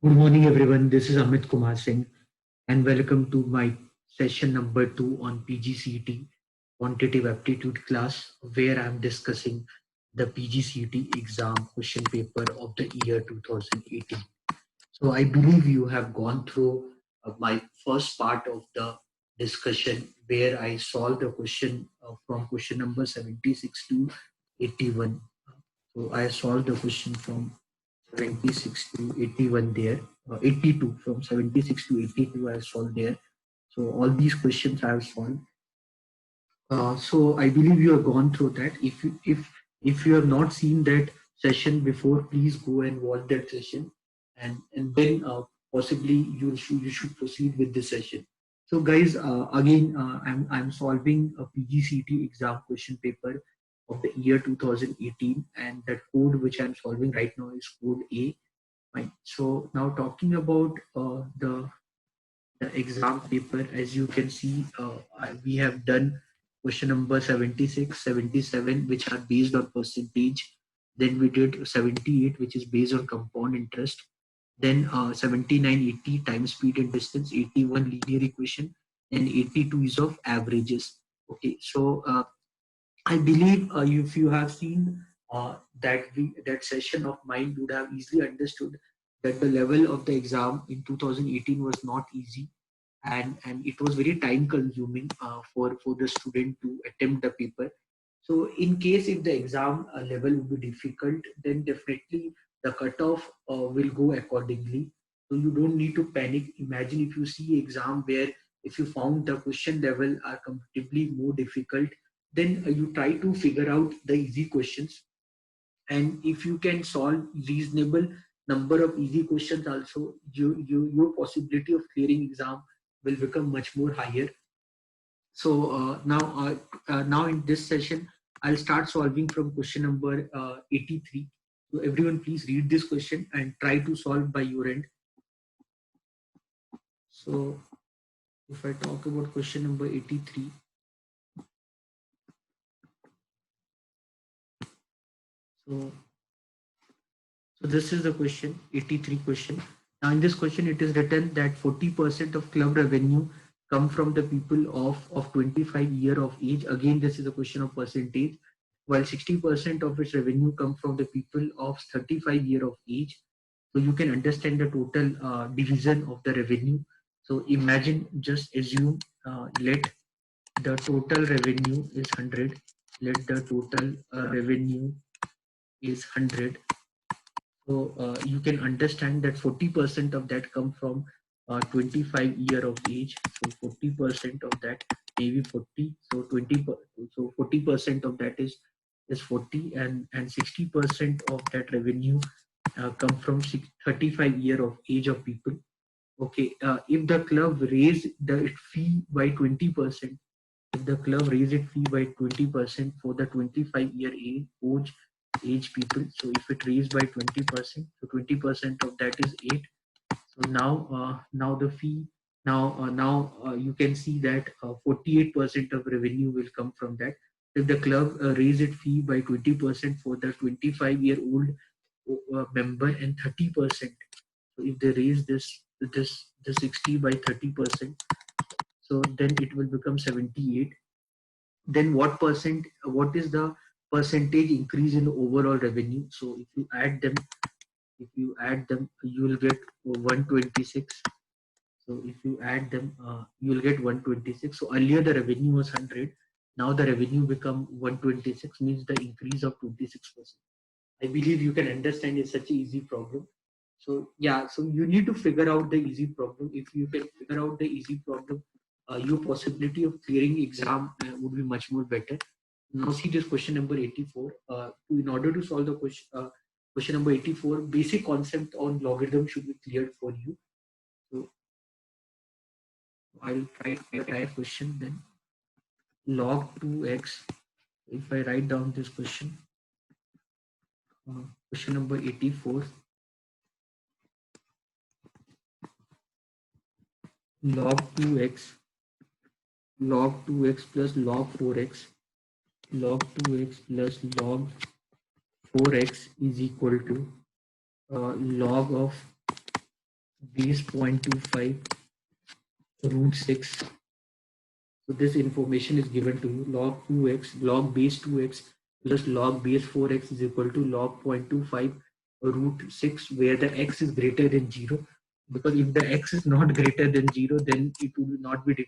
Good morning, everyone. This is Amit Kumar Singh, and welcome to my session number 2 on PGCET quantitative aptitude class, where I'm discussing the PGCET exam question paper of the year 2018. So, I believe you have gone through my first part of the discussion where I solved the question from question number 76 to 81. So, I solved the question from 76 to 81 there, 82 from 76 to 82 I have solved there. So all these questions I have solved. So I believe you have gone through that. If you have not seen that session before, please go and watch that session, and then possibly you should proceed with this session. So guys, again, I'm solving a PGCT exam question paper of the year 2018, and that code which I'm solving right now is code A. Fine. So now talking about the exam paper, as you can see, we have done question number 76, 77, which are based on percentage. Then we did 78, which is based on compound interest. Then 79, 80 time, speed and distance, 81 linear equation, and 82 is of averages. Okay, so I believe if you have seen that session of mine, you would have easily understood that the level of the exam in 2018 was not easy, and it was very time consuming for the student to attempt the paper. So in case if the exam level will be difficult, then definitely the cutoff will go accordingly. So you don't need to panic. Imagine if you see exam where if you found the question level are comparatively more difficult, then you try to figure out the easy questions, and if you can solve reasonable number of easy questions also, your possibility of clearing exam will become much more higher. So now in this session I'll start solving from question number 83. So everyone please read this question and try to solve by your end. So if I talk about question number 83, so so this is the question, 83 question. Now in this question it is written that 40% of club revenue come from the people of 25 year of age. Again, this is a question of percentage. While 60% of its revenue come from the people of 35 year of age. So you can understand the total division of the revenue. So imagine, just assume, let the total revenue is 100. Let the total revenue is 100. So you can understand that 40% of that come from 25 year of age. So 40% of that, maybe 40. So 40% of that is 40, and 60% of that revenue come from 35 year of age of people. Okay, if the club raise the fee by 20%, if the club raise its fee by 20% for the 25-year age people, so if it raised by 20%, so 20% of that is 8. So now the fee, now you can see that 48% of revenue will come from that. If the club raise its fee by 20% for the 25-year-old member, and 30%, so if they raise the 60 by 30%, so then it will become 78. Then what is the percentage increase in the overall revenue? So if you add them you will get 126. So if you add them you will get 126. So earlier the revenue was 100, now the revenue become 126, means the increase of 26%. I believe you can understand, it's such an easy problem. So yeah, so you need to figure out the easy problem. If you can figure out the easy problem, your possibility of clearing exam would be much more better. Now see this question number 84. In order to solve the question number 84, basic concept on logarithm should be cleared for you. So I'll try a question then. Log 2x. If I write down this question, question number 84. Log 2x, log 2x plus log 4x, log 2x plus log 4x is equal to log of base 0.25 root 6. So this information is given to you. Log 2x, log base 2x plus log base 4x is equal to log 0.25 root 6, where the x is greater than 0. Because if the x is not greater than 0, then it would not be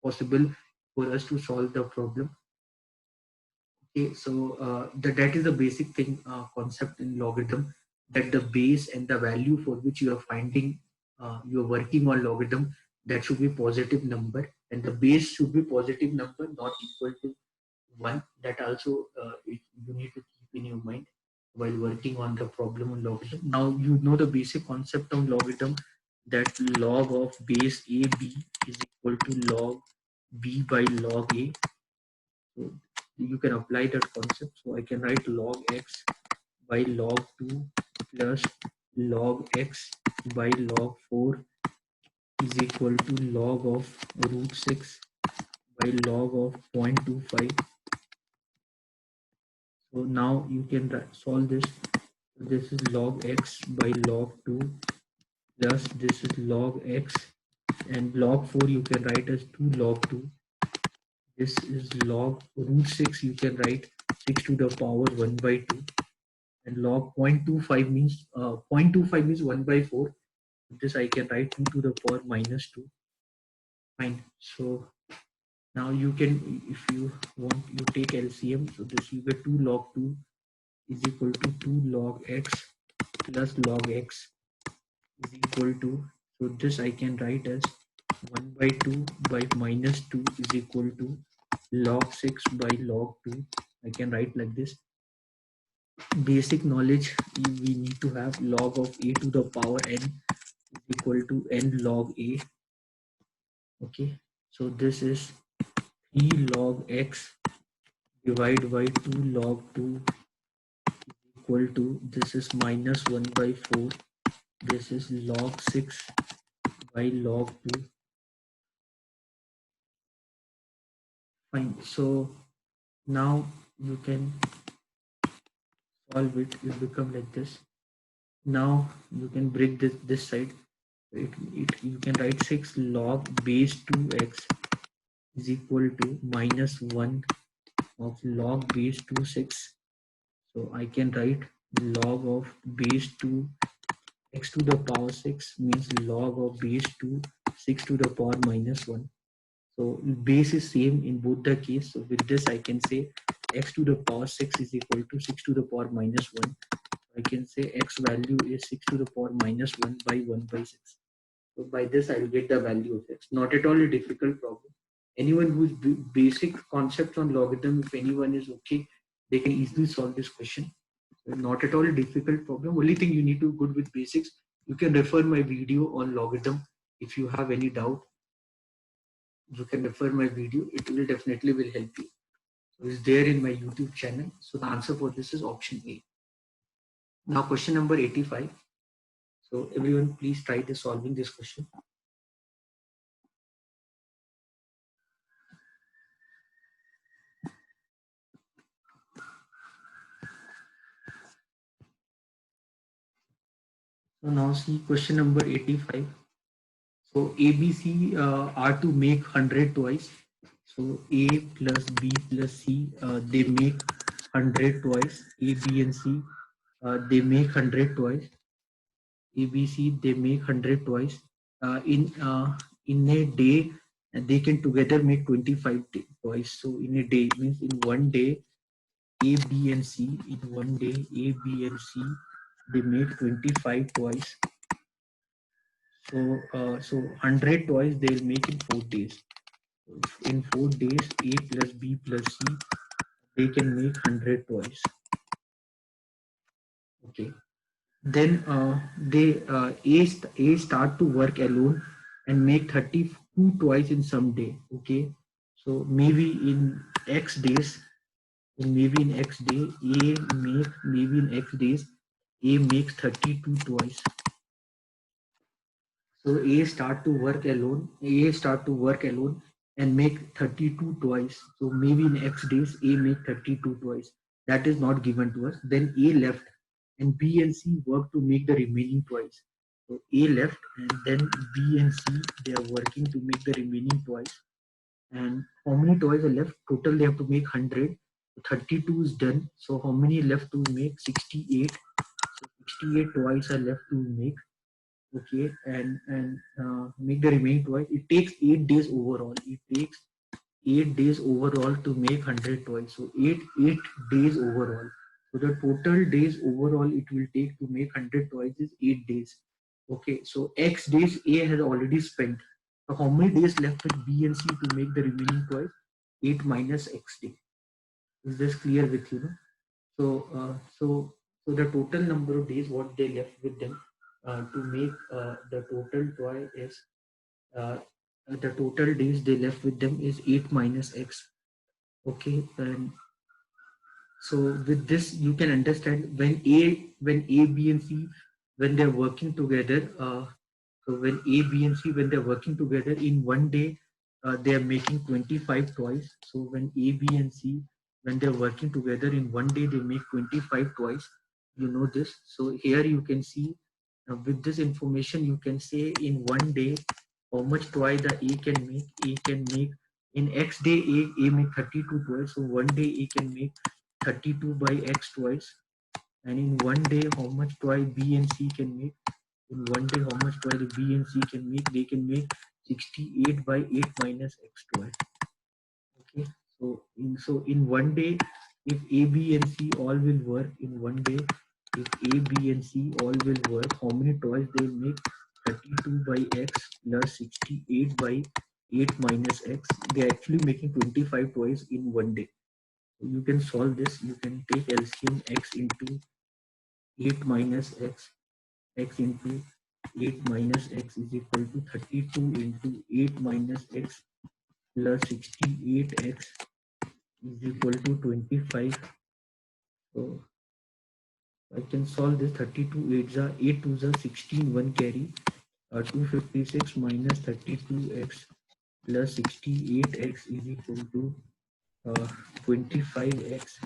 possible for us to solve the problem. Okay, so that is the basic thing, concept in logarithm, that the base and the value for which you are finding, you are working on logarithm, that should be positive number, and the base should be positive number, not equal to 1. That also you need to keep in your mind while working on the problem on logarithm. Now you know the basic concept of logarithm, that log of base a b is equal to log b by log a. So you can apply that concept. So I can write log x by log 2 plus log x by log 4 is equal to log of root 6 by log of 0.25. So now you can solve this. So this is log x by log 2 plus this is log x, and log 4 you can write as 2 log 2. This is log root 6, you can write 6 to the power 1 by 2, and log 0.25 means 0.25 means 1 by 4. This I can write 2 to the power minus 2. Fine. So now you can, if you want, you take LCM. So this you get 2 log 2 is equal to 2 log x plus log x is equal to, so this I can write as 1 by 2 by minus 2 is equal to log 6 by log 2. I can write like this. Basic knowledge we need to have: log of a to the power n is equal to n log a. Okay, so this is 3 log x divided by 2 log 2 is equal to, this is minus 1 by 4. This is log 6 by log 2. Fine. So now you can solve it. It become like this. Now you can break this side. You can write 6 log base 2x is equal to minus 1 of log base 2 6. So I can write log of base 2 x to the power 6 means log of base 2 6 to the power minus 1. So base is same in both the case. So with this I can say x to the power 6 is equal to 6 to the power minus 1. I can say x value is 6 to the power minus 1 by 1 by 6. So by this I will get the value of x. Not at all a difficult problem. Anyone who's basic concepts on logarithm, if anyone is okay, they can easily solve this question. So not at all a difficult problem. Only thing you need to be good with basics. You can refer my video on logarithm. If you have any doubt, you can refer my video. It will definitely will help you. So it's there in my YouTube channel. So the answer for this is option A. Now question number 85. So everyone please try this solving this question. So now see question number 85. So A, B, C are to make 100 twice. So A plus B plus C, they make 100 twice. A, B and C, they make 100 twice. A, B, C, they make 100 twice. In a day, they can together make 25 twice. So in a day means in one day, A, B and C, in one day, A, B and C, they make 25 twice. So 100 twice they'll make in 4 days. In 4 days, A plus B plus C, they can make 100 twice. Okay. Then A start to work alone and make 32 twice in some day. Okay. So maybe in X days, maybe in X day, maybe in X days, A makes 32 twice. So A start to work alone. A start to work alone and make 32 twice. So maybe in X days A make 32 twice. That is not given to us. Then A left and B and C work to make the remaining twice. So A left, and then B and C, they are working to make the remaining toys. And how many toys are left? Total they have to make 100. 32 is done. So how many left to make? 68. So 68 toys are left to make. Okay, and make the remaining toys. It takes 8 days overall. It takes 8 days overall to make 100 toys. So eight days overall. So the total days overall it will take to make 100 toys is 8 days. Okay, so X days A has already spent. So how many days left with B and C to make the remaining toys? 8 minus X day. Is this clear with you? No? So the total number of days what they left with them to make the total toy is uh, the total days they left with them is 8 minus X. Okay, and so with this you can understand when A, B and C, when they're working together, so when A, B and C, when they're working together in one day, they're making 25 toys. So when A, B and C, when they're working together in one day, they make 25 toys. You know this. So here you can see with this information, you can say in one day how much toy the A can make. A can make in X day, A make 32 toys. So one day A can make 32 by X twice. And in one day, how much toy B and C can make? In one day, how much toy the B and C can make? They can make 68 by 8 minus X toy. Okay, so in one day, if A, B and C all will work in one day, if A, B and C all will work, how many toys they will make? 32 by X plus 68 by 8 minus X. They are actually making 25 toys in one day. You can solve this. You can take LCM X into 8 minus X, X into 8 minus X is equal to 32 into 8 minus X plus 68X is equal to 25. So I can solve this. 32 8s are 8 2s are 16, 1 carry, 256 minus 32X plus 68X is equal to 25X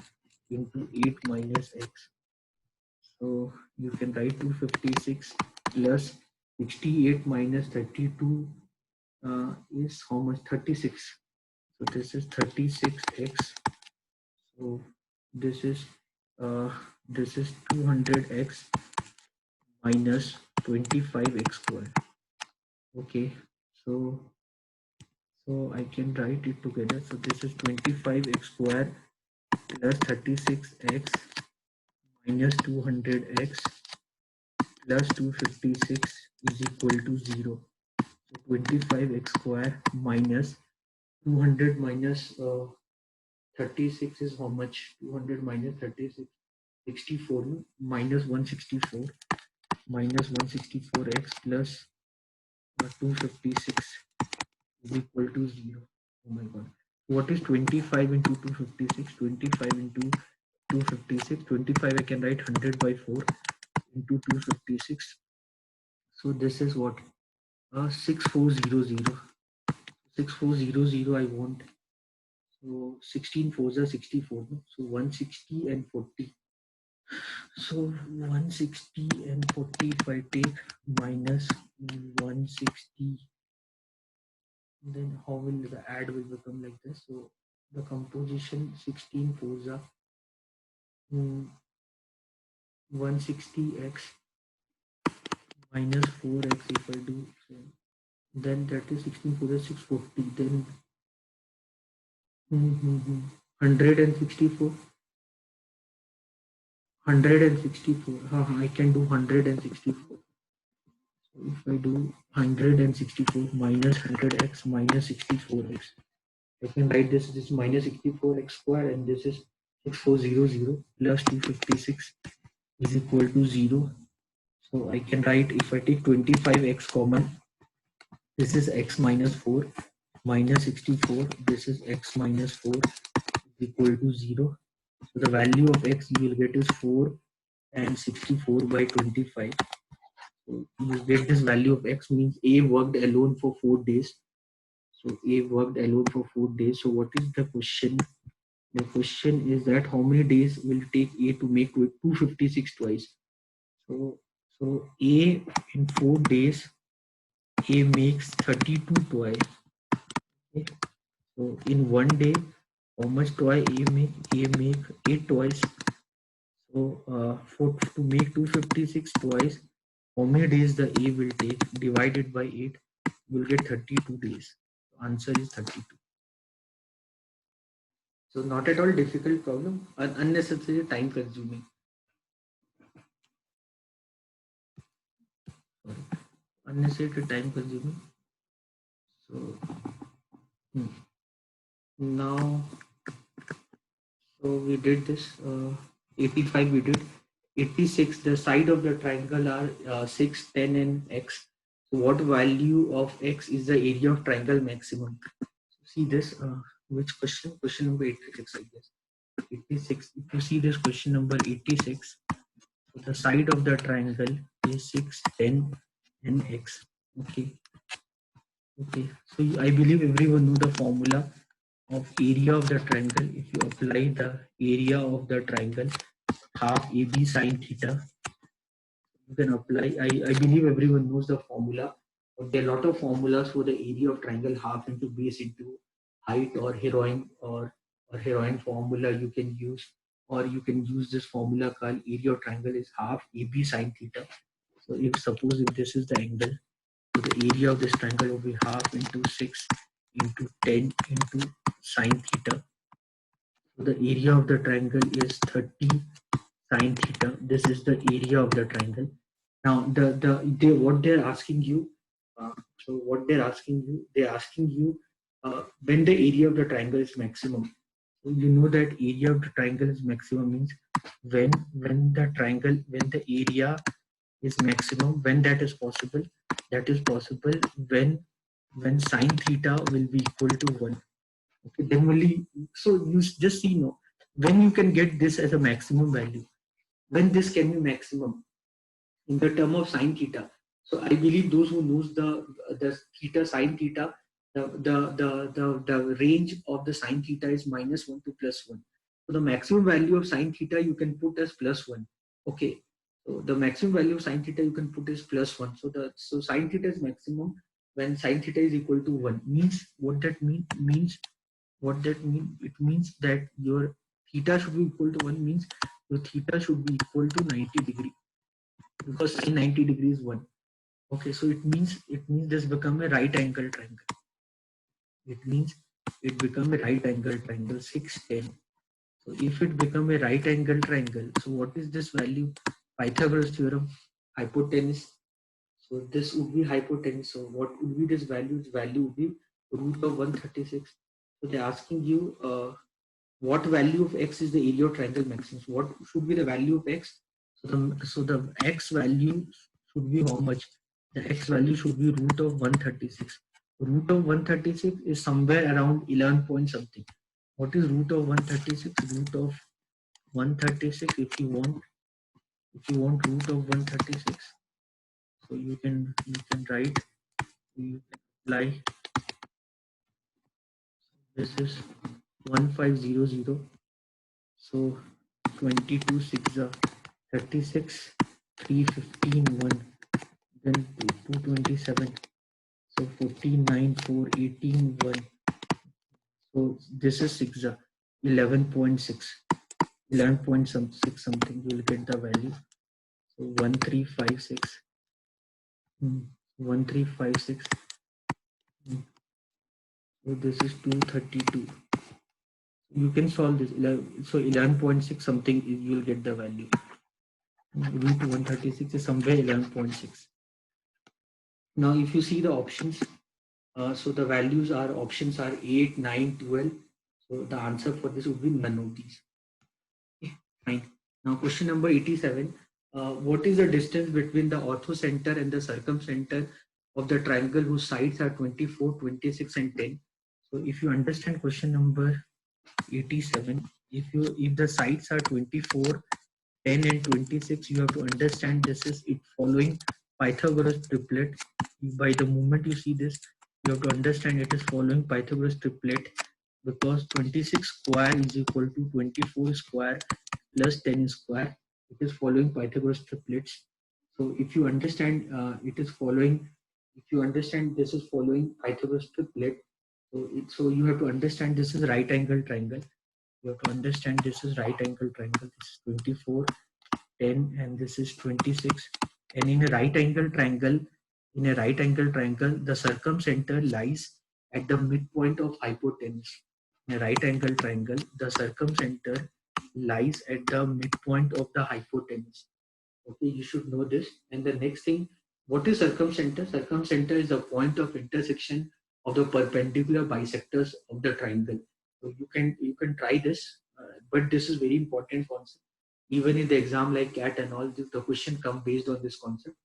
into 8 minus X. So you can write 256 plus 68 minus 32 is how much? 36. So this is 36x. So this is uh, this is 200x minus 25x square. Okay, so I can write it together. So this is 25x square plus 36x minus 200x plus 256 is equal to 0. So 25x square minus 200 minus 36 is how much? 200 minus 36, 64 minus 164 minus 164x plus 256 is equal to 0. Oh my god. What is 25 into 256? 25 into 256. 25 I can write 100 by 4 into 256. So this is what? 6400. 6400 I want. So 16 fours are 64. No? So 160 and 40. So 160 and 40 if I take minus 160, then how will the add will become like this? So the composition 16 fours are 160x minus 4x if I do so, then that is 16 fours are 640, then 164 I can do 164. So if I do 164 minus 100x minus 64x, I can write this is minus 64x square and this is 6400 plus 256 is equal to 0. So I can write if I take 25x common, this is x minus 4 minus 64, this is x minus 4 is equal to 0. So the value of x you will get is 4 and 64 by 25. So you get this value of x means A worked alone for 4 days. So A worked alone for 4 days. So what is the question? The question is that how many days will take A to make 256 twice? So So A in 4 days, A makes 32 toys. Okay. So in 1 day, how much toy A make? A make 8 toys. So to make 256 toys, how many days the A will take? Divided by 8, you will get 32 days. The answer is 32. So not at all difficult problem, unnecessary time consuming. Sorry. Unnecessary time consuming. So now, so we did this 85 we did 86. The side of the triangle are 6, 10 and x. So what value of x is the area of triangle maximum? See this, which question number 86, I guess. 86. If you see this question number 86, so the side of the triangle is 6, 10 and x. Okay. Okay. So I believe everyone know the formula of area of the triangle. If you apply the area of the triangle, half AB sine theta, you can apply. I believe everyone knows the formula. But there are a lot of formulas for the area of triangle, half into base into height or heroine formula you can use, or you can use this formula called area of triangle is half AB sine theta. So if suppose if this is the angle, so the area of this triangle will be half into 6 into 10 into sine theta. So the area of the triangle is 30 sine theta. This is the area of the triangle. Now what they're asking you, they're asking you when the area of the triangle is maximum. So you know that area of the triangle is maximum means when the area is maximum, when that is possible. That is possible when sine theta will be equal to 1. Okay, then only, so you just see, no, when you can get this as a maximum value, when this can be maximum in the term of sine theta. So I believe those who knows the theta sine theta, the range of the sine theta is -1 to +1. So the maximum value of sine theta you can put as +1. Okay. So the maximum value of sine theta you can put as +1. So sine theta is maximum when sine theta is equal to 1. Means what that means what that mean? It means that your theta should be equal to 1, means your theta should be equal to 90 degree, because sin 90 degrees 1. Okay, so it means this become a right angle triangle. It means it become a right angle triangle 610. So if it become a right angle triangle, so what is this value? Pythagoras theorem, hypotenuse. So this would be hypotenuse. So what would be this value? This value would be root of 136. So they're asking you what value of x is the area of triangle maximum. So what should be the value of x? So the x value should be how much? The x value should be root of 136. Root of 136 is somewhere around 11 point something. What is root of 136? Root of 136, if you want root of 136, so you can write, you can apply, this is 1500. So 22 6 are 36, 315 1, then 227, so 49 4 18 1. So this is 6 are 11.6, 11 point some 6 something, you will get the value. So 1356, 1356. So this is 232. You can solve this. So 11.6 something, you will get the value. Root 136 is somewhere 11.6. Now if you see the options, so the values are, options are 8, 9, 12. So the answer for this would be none of these. Okay, fine. Now question number 87. What is the distance between the orthocenter and the circumcenter of the triangle whose sides are 24, 26 and 10? So if you understand question number 87, if the sides are 24, 10 and 26, you have to understand this is it following Pythagoras triplet. By the moment you see this, you have to understand it is following Pythagoras triplet, because 26 square is equal to 24 square plus 10 square. It is following Pythagoras triplets. So if you understand it is following, if you understand this is following Pythagoras triplet, so you have to understand this is right angle triangle. You have to understand this is right angle triangle. This is 24, 10, and this is 26. And in a right angle triangle, the circumcenter lies at the midpoint of hypotenuse. In a right angle triangle, the circumcenter lies at the midpoint of the hypotenuse. Okay, you should know this. And the next thing, what is circumcenter? Circumcenter is the point of intersection of the perpendicular bisectors of the triangle. So you can try this, but this is very important concept. Even in the exam like CAT and all, the question come based on this concept.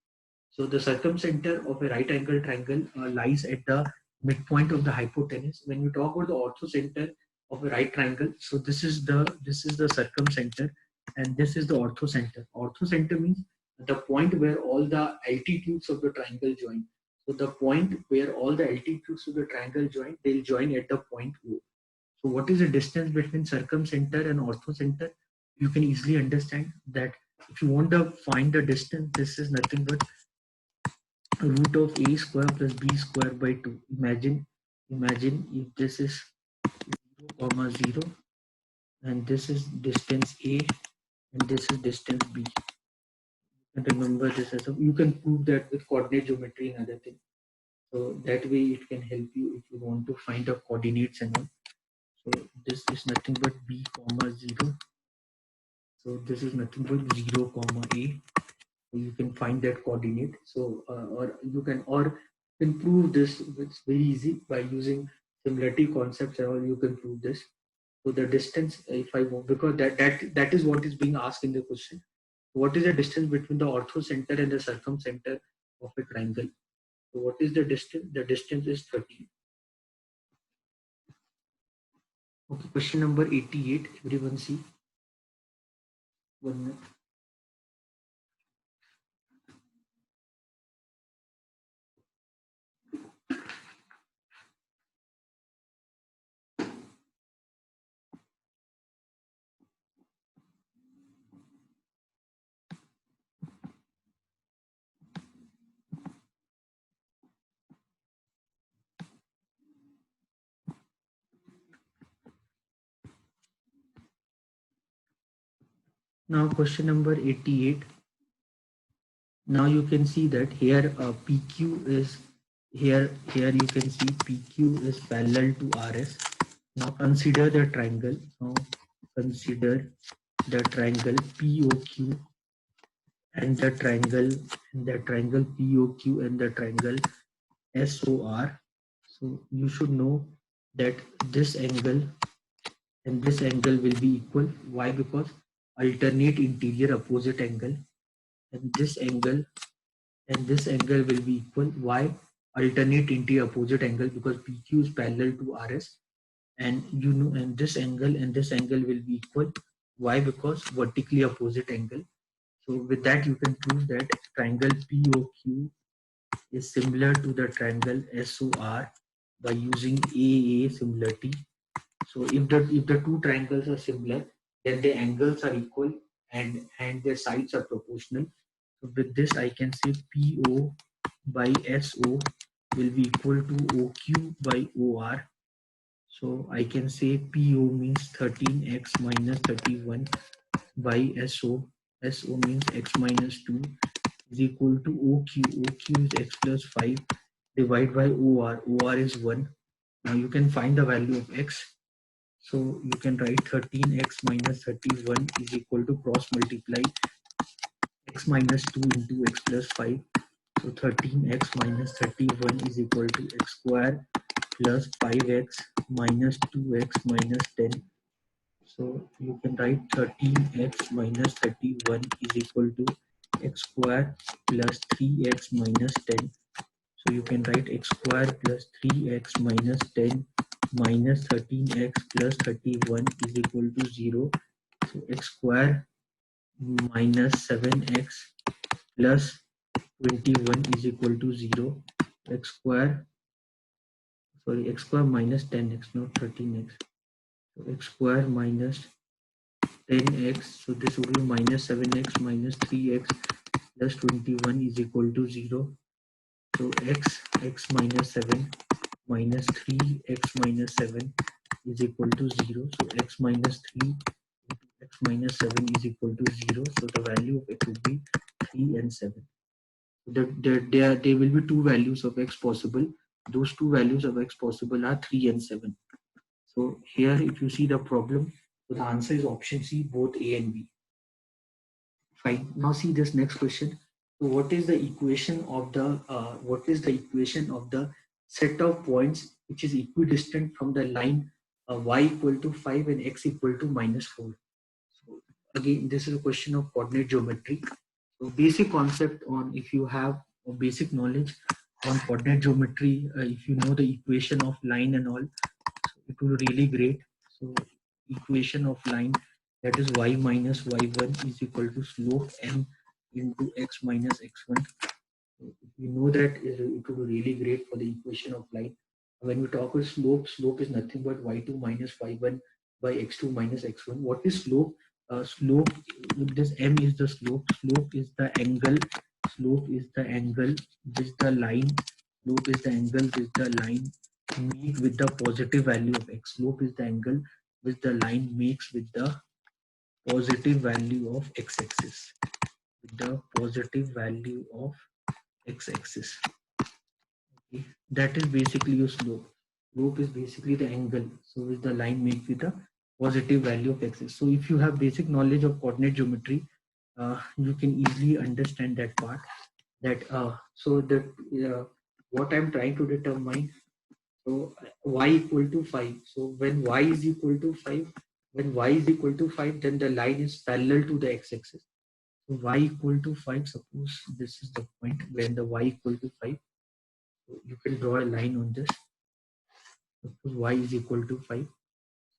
So the circumcenter of a right angle triangle lies at the midpoint of the hypotenuse. When we talk about the orthocenter of a right triangle, so this is the circumcenter, and this is the orthocenter. Orthocenter means the point where all the altitudes of the triangle join. So the point where all the altitudes of the triangle join, they'll join at the point O. So what is the distance between circumcenter and orthocenter? You can easily understand that if you want to find the distance, this is nothing but root of a square plus b square by 2. Imagine if this is 0 comma 0, and this is distance a and this is distance b. And remember this as a, you can prove that with coordinate geometry and other thing. So that way it can help you if you want to find the coordinates and all. So this is nothing but b comma 0. So this is nothing but 0 comma a. So you can find that coordinate. So or you can prove this. It's very easy by using similarity concepts and all. You can prove this. So the distance, if I want, because that is what is being asked in the question. What is the distance between the orthocenter and the circumcenter of a triangle? So what is the distance? The distance is 30. Okay, question number 88. Everyone see. 1 minute. Now question number 88. Now you can see that here PQ is here you can see PQ is parallel to RS. Now consider the triangle. Now consider the triangle POQ and the triangle POQ and the triangle SOR. So you should know that this angle and this angle will be equal. Why? Because alternate interior opposite angle, and this angle and this angle will be equal. Why? Alternate interior opposite angle, because PQ is parallel to RS, and you know, and this angle will be equal. Why? Because vertically opposite angle. So with that you can prove that triangle POQ is similar to the triangle SOR by using AA similarity. So if the two triangles are similar, then the angles are equal and their sides are proportional. So with this I can say PO by SO will be equal to OQ by OR. So I can say PO means 13x minus 31 by SO. SO means x minus 2 is equal to OQ. OQ is x plus 5 divided by OR. OR is 1. Now you can find the value of x. So you can write 13x minus 31 is equal to cross multiply x minus 2 into x plus 5. So 13x minus 31 is equal to x square plus 5x minus 2x minus 10. So you can write 13x minus 31 is equal to x square plus 3x minus 10. So you can write x square plus 3x minus 10 minus 13x plus 31 is equal to 0. So x square minus 7x plus 21 is equal to 0. X square minus 10x, not 13x. So x square minus 10x, so this would be minus 7x minus 3x plus 21 is equal to 0. So x minus 7 minus 3x minus 7 is equal to 0. So x minus 3 into x minus 7 is equal to 0. So the value of x would be 3 and 7. There will be two values of x possible. Those two values of x possible are 3 and 7. So here, if you see the problem, so the answer is option C, both A and B. Fine. Now see this next question. So what is the equation of the set of points which is equidistant from the line y equal to 5 and x equal to minus 4? So again, this is a question of coordinate geometry. So basic concept on, if you have a basic knowledge on coordinate geometry, if you know the equation of line and all, so it will be really great. So equation of line, that is y minus y1 is equal to slope m into x minus x1. So if you know that, it will be really great for the equation of line. When we talk about slope, slope is nothing but y2 minus y1 by x2 minus x1. What is slope? Slope, with this m is the slope. Slope is the angle. Slope is the angle which the line. Slope is the angle which the line meet with the positive value of x. Slope is the angle which the line makes with the positive value of x-axis. With the positive value of x-axis. Okay. That is basically your slope. Slope is basically the angle, so which the line makes with a positive value of x-axis. So if you have basic knowledge of coordinate geometry, you can easily understand that part. That what I'm trying to determine. So y equal to 5. So when y is equal to 5, then the line is parallel to the x-axis. So y equal to 5, suppose this is the point when the y equal to 5. So you can draw a line on this. Suppose y is equal to 5.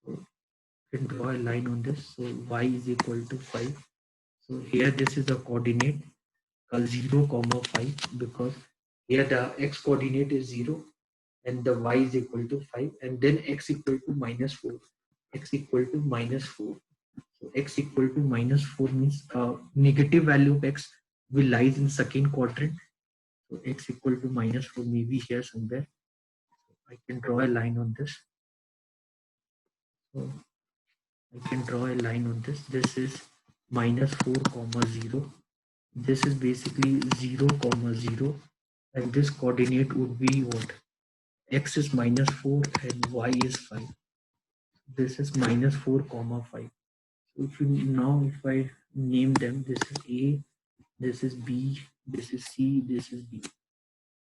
So you can draw a line on this. So y is equal to 5. So here this is the coordinate called 0, 5, because here the x coordinate is 0 and the y is equal to 5, and then x equal to minus 4. X equal to minus 4. So x equal to minus 4 means negative value of x will lies in second quadrant. So x equal to minus 4 may be here somewhere. So I can draw a line on this. So I can draw a line on this. This is minus 4 comma 0. This is basically 0 comma 0, and this coordinate would be what? X is minus 4 and y is 5. This is minus 4 comma 5. So if I name them, this is A, this is B, this is C, this is D.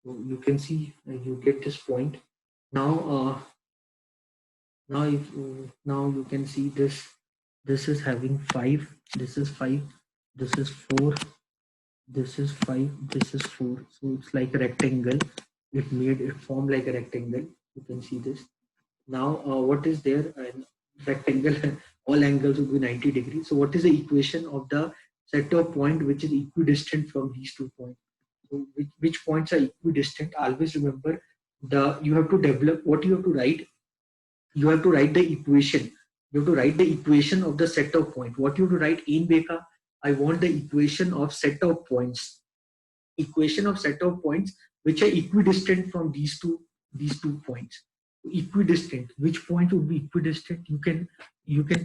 So you can see, you get this point. Now now you can see this. This is having 5. This is 5. This is 4. This is 5. This is 4. So it's like a rectangle. It formed like a rectangle. You can see this. Now what is there? An rectangle. All angles would be 90 degrees. So what is the equation of the set of point which is equidistant from these 2 points? So which points are equidistant? Always remember, you have to develop what you have to write. You have to write the equation. You have to write the equation of the set of points. What you have to write in Beka? I want the equation of set of points. Equation of set of points which are equidistant from these two points. Equidistant. Which point would be equidistant? You can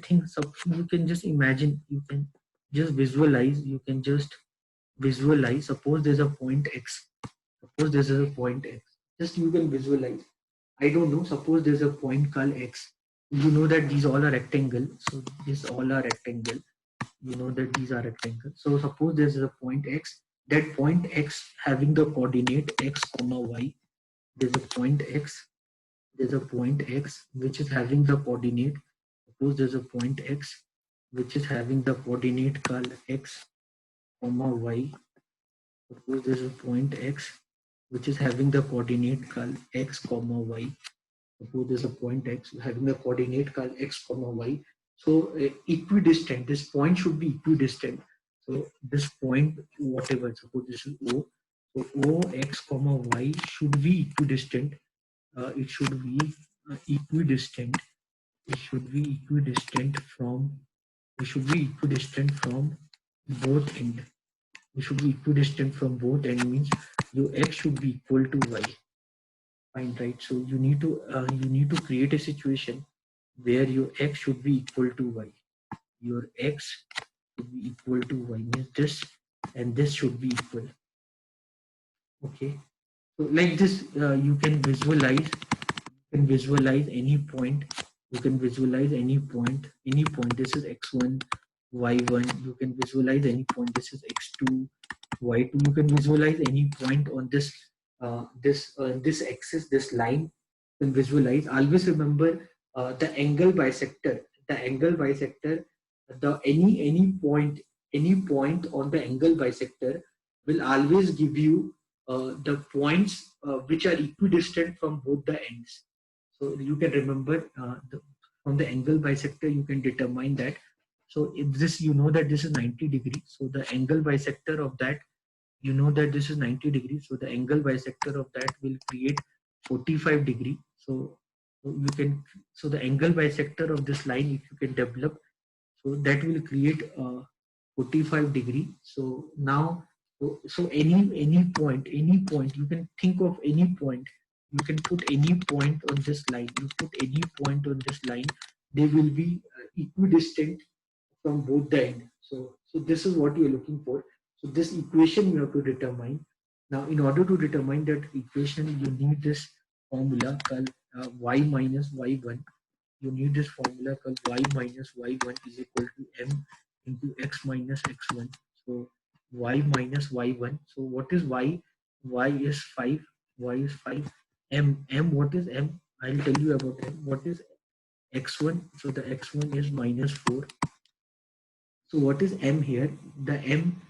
think. You can just imagine. You can just visualize. You can just visualize. Suppose there's a point x. Suppose this is a point x. Just you can visualize. I don't know. Suppose there's a point called x. You know that these all are rectangle. So these all are rectangle. You know that these are rectangles. So suppose this is a point x. That point x having the coordinate x comma y. There's a point x. There's a point x which is having the coordinate. Suppose there's a point x which is having the coordinate called x comma y. Suppose there's a point x which is having the coordinate called x comma y. Suppose there's a point x having a coordinate called x comma y. So equidistant, this point should be equidistant. So this point, whatever, suppose this is O. So O x comma y should be equidistant. It should be equidistant. It should be equidistant from. It should be equidistant from both end. You should be equidistant from both, and means your x should be equal to y. Fine, right? So you need to create a situation where your x should be equal to y. Your x should be equal to y, means this and this should be equal. Okay, so like this, you can visualize any point. You can visualize any point. This is x1, y1. You can visualize any point. This is x2, y2. You can visualize any point on this axis, this line. You can visualize. Always remember the angle bisector. The angle bisector. The any point on the angle bisector will always give you the points which are equidistant from both the ends. So you can remember from the angle bisector, you can determine that. So if this, you know that this is 90 degrees. So the angle bisector of that, you know that this is 90 degrees. So the angle bisector of that will create 45 degree. So the angle bisector of this line, if you can develop, so that will create 45 degree. So now, so any point, you can think of any point, you can put any point on this line, you put any point on this line, they will be equidistant from both the end. So this is what you are looking for. So this equation you have to determine. Now in order to determine that equation, you need this formula called y minus y1. You need this formula called y minus y1 is equal to m into x minus x1. So y minus y1. So what is y? Y is 5. Y is 5. M, what is m? I'll tell you about m. What is x1? So the x1 is minus 4. So what is m here? The m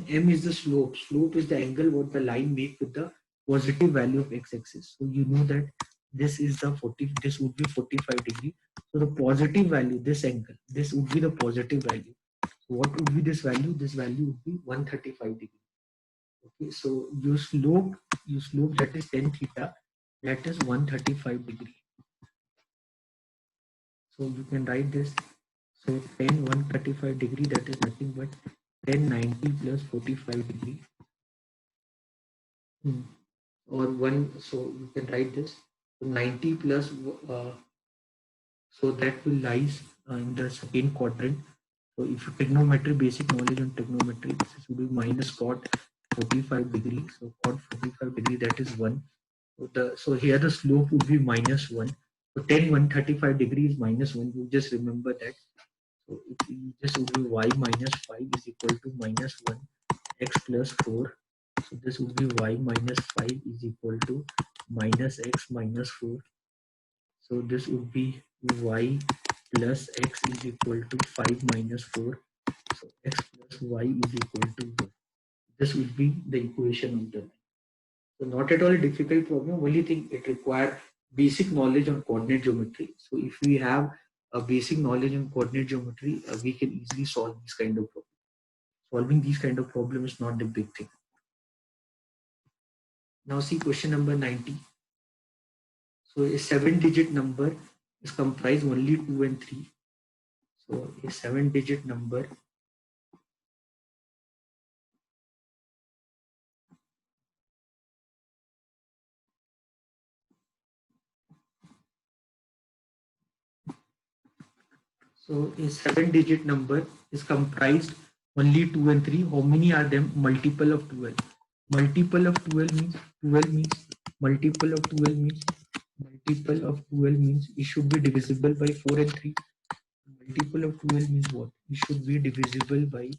is the slope. Slope is the angle what the line make with the positive value of x-axis. So you know that this is the 40. This would be 45 degree. So the positive value, this angle, this would be the positive value. So what would be this value? This value would be 135 degree. Okay, so your slope that is 10 theta, that is 135 degree. So you can write this. So 10 135 degree, that is nothing but 10 90 plus 45 degree. Or 1, so you can write this. So 90 plus, so that will lies in the second quadrant. So if you trigonometry, basic knowledge on trigonometry, this will be minus cot 45 degree. So cot 45 degree, that is 1. So here the slope would be minus 1. So 10 135 degree is minus 1. You just remember that. So this would be y minus 5 is equal to minus 1 x plus 4. So this would be y minus 5 is equal to minus x minus 4. So this would be y plus x is equal to 5 minus 4. So x plus y is equal to 1. This would be the equation of the line. So not at all a difficult problem. Only thing, it requires basic knowledge on coordinate geometry. So if we have a basic knowledge on coordinate geometry, we can easily solve this kind of problem. Solving these kind of problem is not the big thing. Now see question number 90. So a 7-digit number is comprised only 2 and 3. So a 7-digit number a 7-digit number is comprised only 2 and 3. How many are them? Multiple of 12. Multiple of 12 means multiple of 12 means it should be divisible by 4 and 3. Multiple of 12 means what? It should be divisible by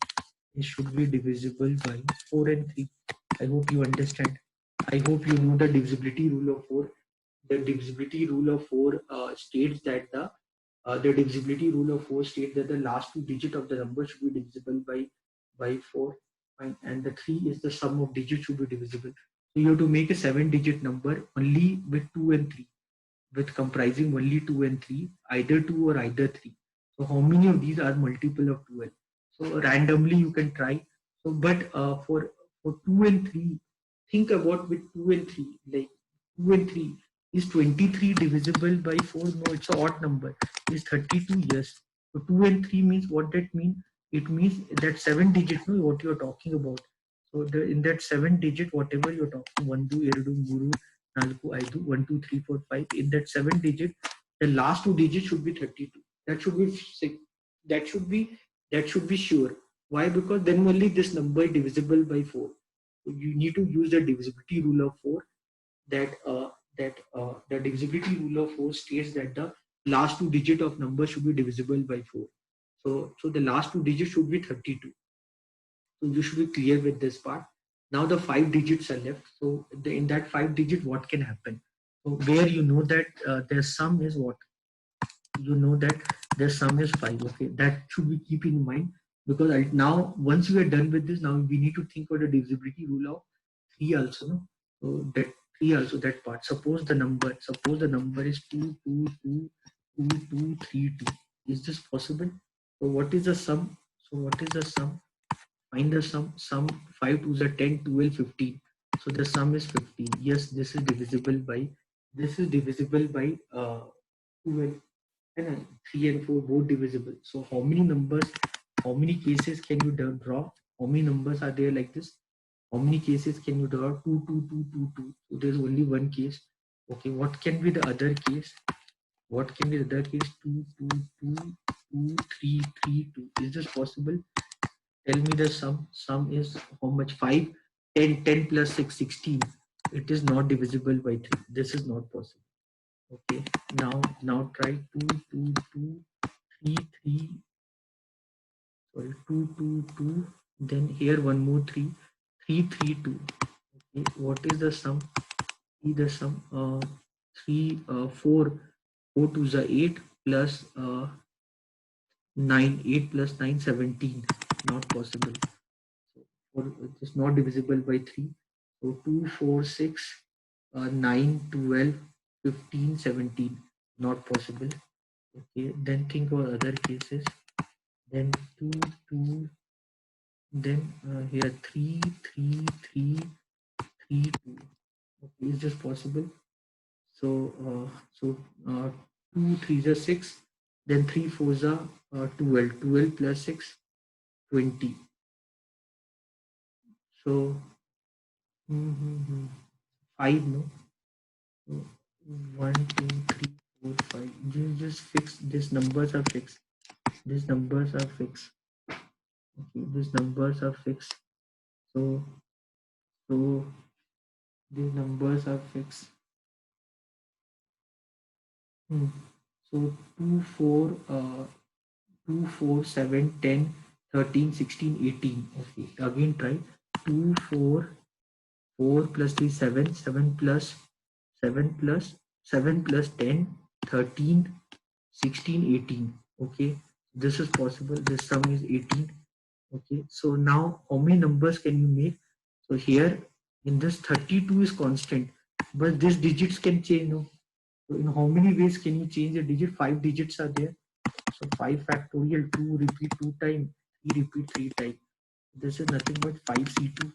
4 and 3. I hope you understand. I hope you know the divisibility rule of 4. The divisibility rule of 4 states that the divisibility rule of 4 states that the last 2 digits of the number should be divisible by 4, and the 3 is the sum of digits should be divisible. So you have to make a 7-digit number only with 2 and 3, with comprising only 2 and 3, either 2 or either 3. So how many of these are multiple of 12? So randomly you can try. So but for 2 and 3, think about with 2 and 3, like 2 and 3. Is 23 divisible by 4? No, it's an odd number. Is 32? Yes. So 2 and 3 means what that mean? It means that 7 digit, no, what you are talking about. So in that 7 digit, whatever you're talking, 1, 2, 2, 3, 4, 5, 1, 2, 3, 4, 5, in that 7 digit, the last 2 digits should be 32. That should be that should be that should be sure. Why? Because then only this number is divisible by 4. So you need to use the divisibility rule of 4. The divisibility rule of 4 states that the last 2 digit of number should be divisible by 4. So the last 2 digits should be 32. So you should be clear with this part. Now the 5 digits are left. So in that 5 digit, what can happen? So where you know that their sum is what? You know that their sum is 5. Okay, that should be keep in mind, because now once we are done with this, now we need to think about the divisibility rule of 3 also. No? So that 3 also, that part. Suppose the number is 2, 2, 2, 2, 2, 3, 2. Is this possible? So what is the sum? So what is the sum? Find the sum 5 2s are 10, 12, 15. So the sum is 15. Yes, this is divisible by 12, and 3 and 4 both divisible. So how many numbers, how many cases can you draw? How many numbers are there like this? How many cases can you draw? 2 2 2 2 2. So there's only one case. Okay, what can be the other case? What can be the other case? 2 2 2 2 3 3 2. Is this possible? Tell me the sum. Sum is how much? 5, 10, 10 plus 6, 16. It is not divisible by 3. This is not possible. Okay. Now try 2, 2, 2, 3, 3. Sorry, 2, 2, 2. Then here one more 3, 3, 3, 2. Okay. What is the sum? See the sum. 3, 4. 4 to the 8 plus 9. 8 plus 9, 17. Not possible. Or it is not divisible by 3. So 2, 4, 6, 9, 12, 15, 17. Not possible. Okay, then think of other cases. Then 2, 2, then here 3, 3, 3, 3, 2. Okay, is this possible? So 2 3s are 6, then 3 4s are 12. 12 plus 6, 20. So 5, no? So 1 2 3 4 5. Just fix. These numbers are fixed. These numbers are fixed. Okay, these numbers are fixed. So these numbers are fixed. So 2 4 2 4 7 10 13 16 18. Okay, again try. 2 4 4 plus 3 7 7 plus 7 plus 7 plus 10 13 16 18. Okay, this is possible. This sum is 18. Okay, so now how many numbers can you make? So here in this 32 is constant, but these digits can change. No? So in how many ways can you change a digit? 5 digits are there. So 5 factorial, 2 repeat 2 times, 3 repeat 3 times. This is nothing but 5C2.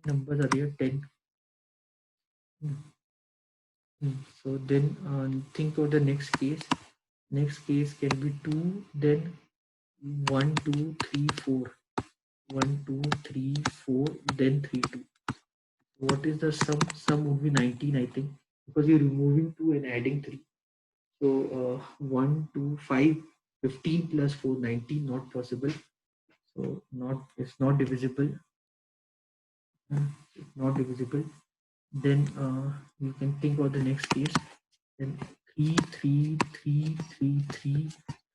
Numbers are there, 10. So then think of the next case. Next case can be 2, then 1, 2, 3, 4. 1, 2, 3, 4, then 3, 2. What is the sum? Sum would be 19, I think, because you're removing 2 and adding 3. So 1, 2, 5, 15 plus 4, 19, not possible. So it's not divisible. It's not divisible. Then you can think of the next case. Then 3, 3, 3, 3, 3,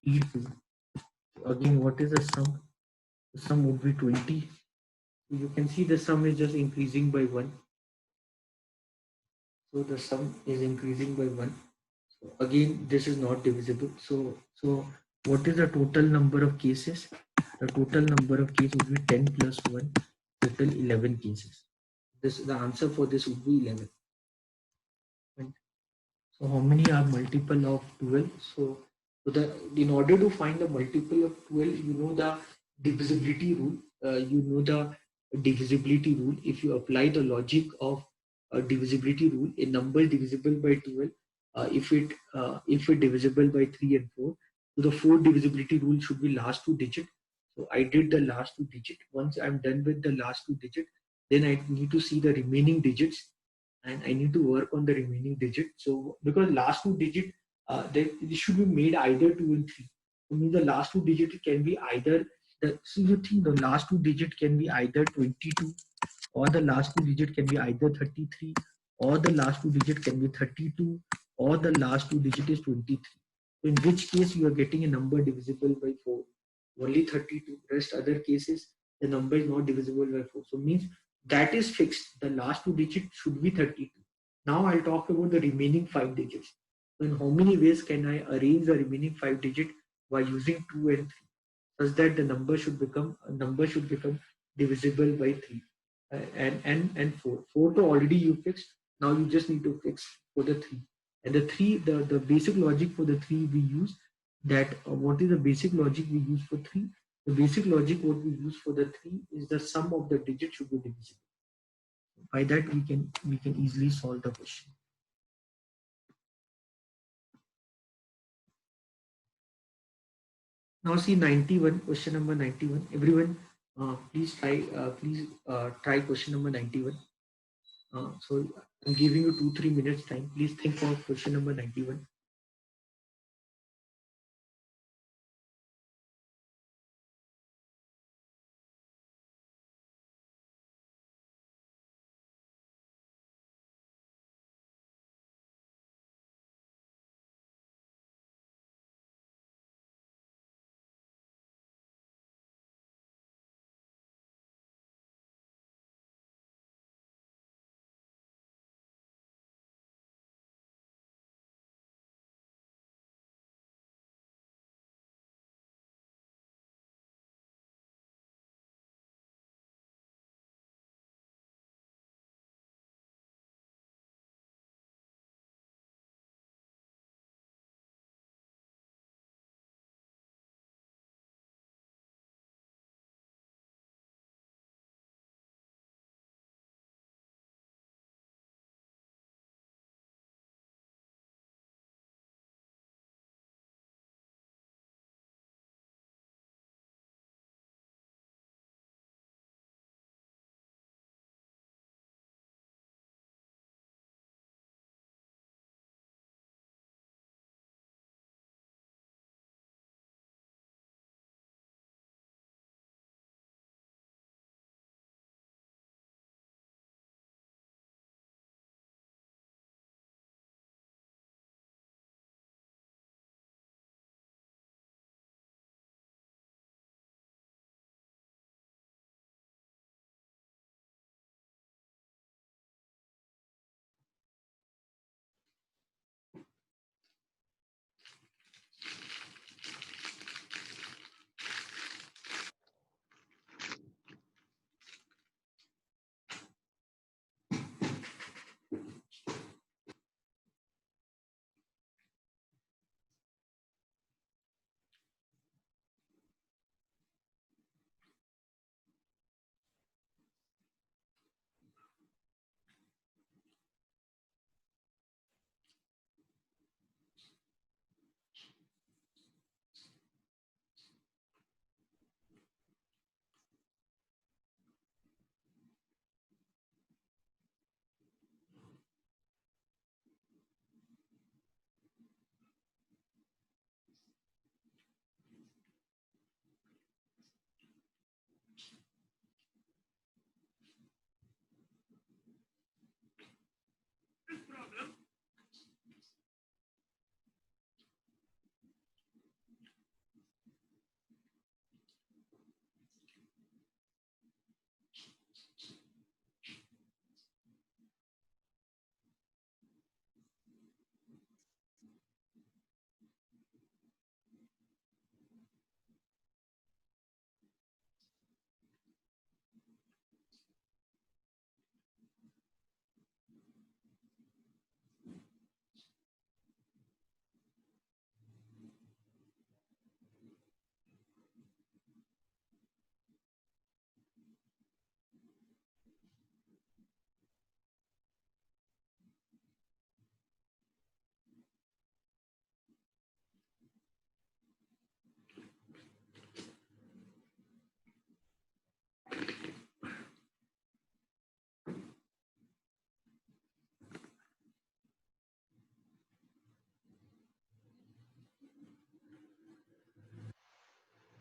3, 2. Again, what is the sum? The sum would be 20. You can see the sum is just increasing by 1. So the sum is increasing by 1. So again, this is not divisible. So what is the total number of cases? The total number of cases would be 10 plus 1, total 11 cases. The answer for this would be 11. So how many are multiple of 12? So in order to find the multiple of 12, you know the divisibility rule. If you apply the logic of divisibility rule, a number is divisible by 12 if it divisible by 3 and 4. So the 4 divisibility rule should be last 2 digits. So I did the last two digit. Once I'm done with the last two digit, then I need to see the remaining digits, and I need to work on the remaining digit. So because last two digit, they should be made either 2 and 3. I mean the last two digit can be either the, so you think the last two digit can be either 22, or the last two digit can be either 33, or the last two digit can be 32, or the last two digit is 23. So in which case you are getting a number divisible by 4? Only 32. Rest other cases the number is not divisible by 4. So means that is fixed. The last two digits should be 32. Now I'll talk about the remaining 5 digits. So in how many ways can I arrange the remaining 5 digit by using 2 and 3, such that the number should become divisible by 3, and 4. 4 to already you fixed. Now you just need to fix for the 3. And the 3, the basic logic for the 3 we use, that what is the basic logic we use for 3? The basic logic what we use for the 3 is the sum of the digits should be divisible. By that we can easily solve the question. Now see 91, question number 91. Everyone, please try question number 91. So I'm giving you 2-3 minutes time. Please think of question number 91.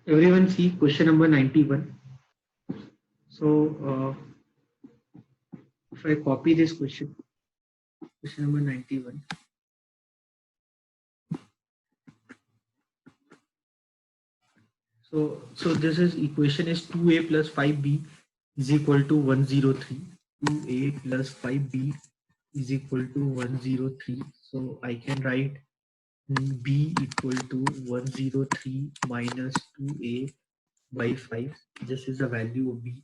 Everyone see question number 91. So if I copy this question number 91. So this is equation is 2a plus 5b is equal to 103. 2a plus 5b is equal to 103. So I can write b equal to 103 minus 2a by 5. This is the value of b.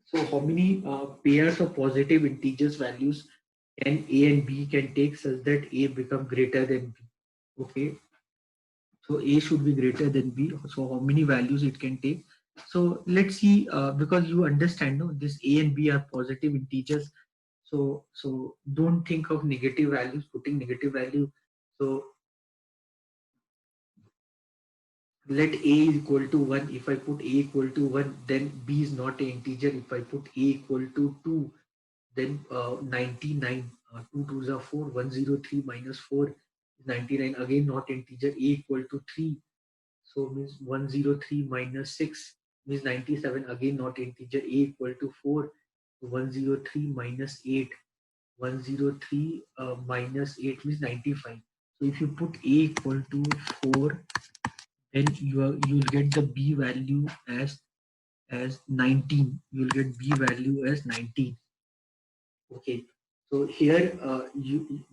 So how many pairs of positive integers values can a and b can take such that a become greater than b? Okay, so a should be greater than b. So how many values it can take? So let's see, because you understand, no, this a and b are positive integers. So don't think of negative values, putting negative value. So let a is equal to 1. If I put a equal to 1, then b is not an integer. If I put a equal to 2, then 99, 2 2s are 4, 103 minus 4 is 99, again not integer. A equal to 3, so means 103 minus 6 means 97, again not integer. A equal to 4, 103 minus 8, 103 minus 8 means 95. So if you put a equal to 4, then you'll get the b value as 19. You'll get b value as 19. Okay, so here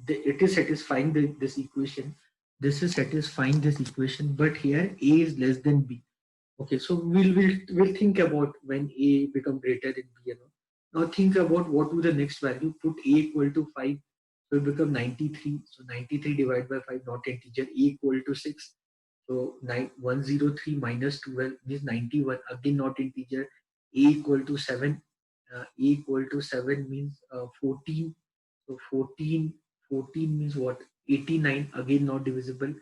it is satisfying this equation. This is satisfying this equation, but here a is less than b. Okay, so we'll think about when a become greater than b. Now think about what to the next value. Put a equal to 5, so it become 93. So 93 divided by 5, not integer. A equal to 6. So 103 minus 12 is 91, again not integer. A equal to 7. A equal to 7 means 14. So 14 means what? 89, again not divisible.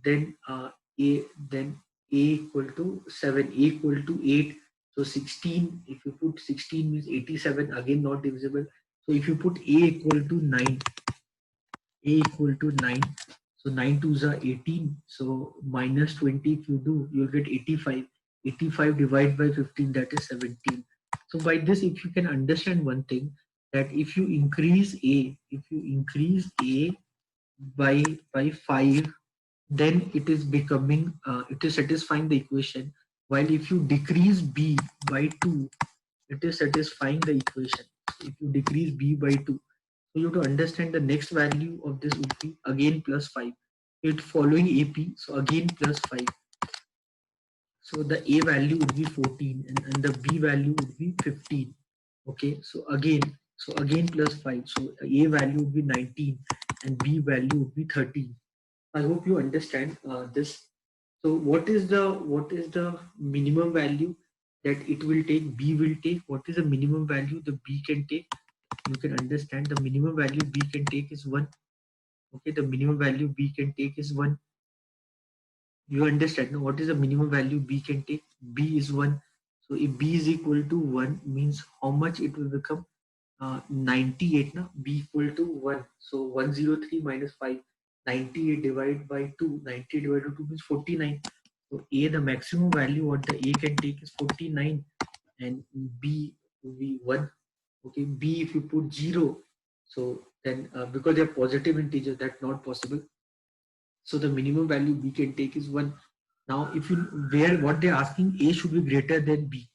Then a then a equal to 7, a equal to 8. So 16, if you put 16 means 87, again not divisible. So if you put a equal to 9, a equal to 9, so 9 twos are 18. So minus 20, if you do, you'll get 85. 85 divided by 15, that is 17. So by this, if you can understand one thing, that if you increase a by 5, then it is becoming it is satisfying the equation, while if you decrease b by 2, it is satisfying the equation. If you decrease b by 2, so you have to understand the next value of this would be again plus 5. It following ap, so again plus 5. So the a value would be 14, and the b value would be 15. Okay, so again plus 5. So a value would be 19 and b value would be 13. I hope you understand this. So what is the minimum value that it will take? B will take. What is the minimum value the B can take? You can understand the minimum value B can take is 1. Okay, the minimum value B can take is 1. You understand now what is the minimum value B can take? B is 1. So if B is equal to 1 means how much it will become? 98 na, b equal to 1. So 103 minus 5, 98 divided by 2, 98 divided by 2 means 49. So a, the maximum value what the a can take is 49, and b will be 1. Okay, b if you put 0, so then because they are positive integers, that's not possible. So the minimum value b can take is 1. Now if you, where what they're asking, a should be greater than b,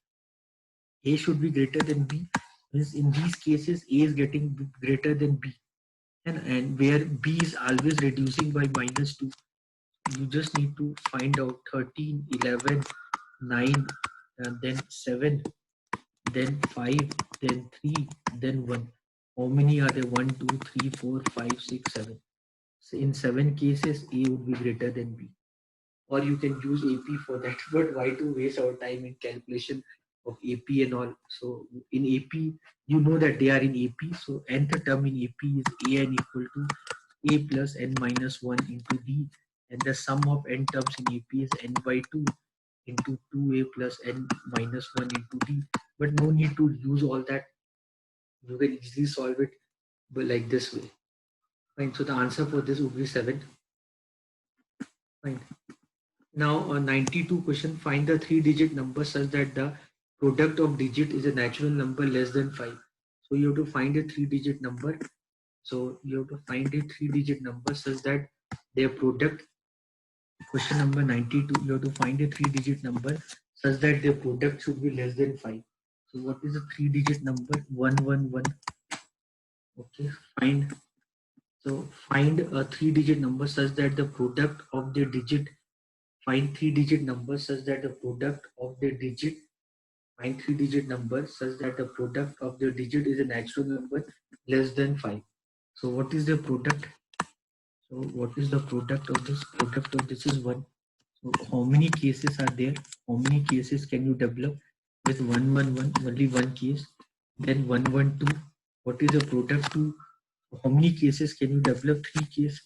a should be greater than b, means in these cases a is getting greater than b, and where b is always reducing by minus 2, you just need to find out 13, 11, 9, and then 7, then 5, then 3, then 1. How many are there? 1 2 3 4 5 6 7. So in 7 cases a would be greater than b, or you can use AP for that. But why to waste our time in calculation of AP and all? So in AP, you know that they are in AP. So nth term in AP is an equal to a plus n minus 1 into d, and the sum of n terms in AP is n by 2 into 2a plus n minus 1 into d. But no need to use all that. You can easily solve it but like this way. Fine. So the answer for this would be 7. Fine. Now, a 92 question, find the three-digit number such that the product of digit is a natural number less than 5. So you have to find a three-digit number. So you have to find a three-digit number such that their product, question number 92, you have to find a three-digit number such that their product should be less than 5. So what is a three-digit number? 111. Okay, find a three-digit number such that the product of the digit, find three-digit number such that the product of the digit, find three-digit number such that the product of the digit is a natural number less than 5. So what is the product? So what is the product of this? Product of this is 1. So how many cases are there? How many cases can you develop with 111? Only one case. Then 112. What is the product to? How many cases can you develop? 3 cases.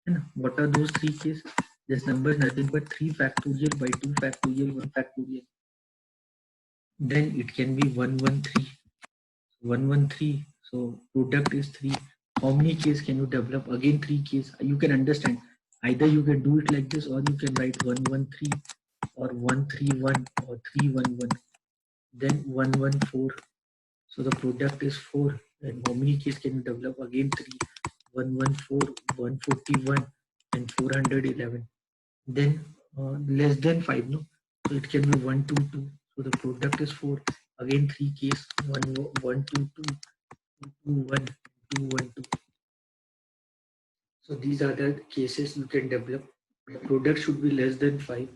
And what are those 3 cases? This number is nothing but 3 factorial by 2 factorial, 1 factorial. Then it can be 113. 113. So product is 3. How many cases can you develop? Again 3 cases. You can understand. Either you can do it like this, or you can write 113 or 131 or 311. Then 114. So the product is 4. And how many cases can you develop? Again 3. 114, 141 and 411. Then less than 5, no? So it can be 122. So the product is 4. Again 3 case, 122, 221, 212. So these are the cases you can develop. The product should be less than 5.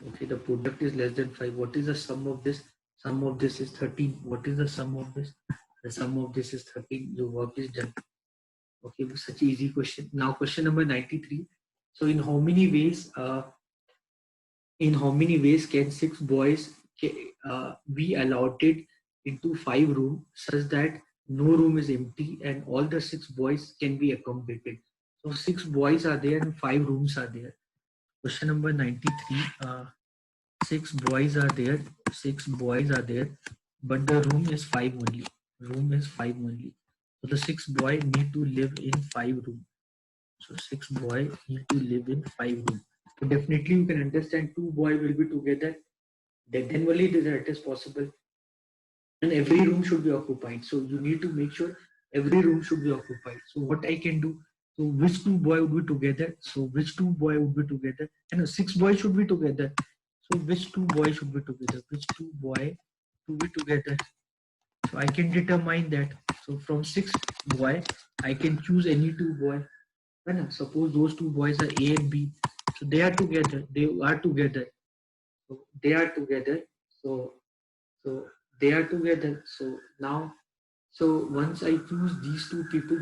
Okay, the product is less than 5. What is the sum of this? Sum of this is 13. What is the sum of this? The sum of this is 13. Your work is done. Okay, such an easy question. Now question number 93. So in how many ways can 6 boys be allotted into 5 rooms such that no room is empty and all the 6 boys can be accommodated? So 6 boys are there and 5 rooms are there. Question number 93. 6 boys are there. 6 boys are there, but the room is 5 only. Room is 5 only. So the 6 boy need to live in 5 rooms. So 6 boy need to live in 5 rooms. So definitely you can understand 2 boy will be together. Then only that is possible. And every room should be occupied. So you need to make sure every room should be occupied. So what I can do? So which 2 boy would be together? So which 2 boy would be together? And 6 boys should be together. So which 2 boys should be together? Which 2 boy to be together? So I can determine that. So from 6 boy, I can choose any 2 boy. And suppose those 2 boys are A and B. So they are together. They are together. So they are together. So they are together. So now, so once I choose these two people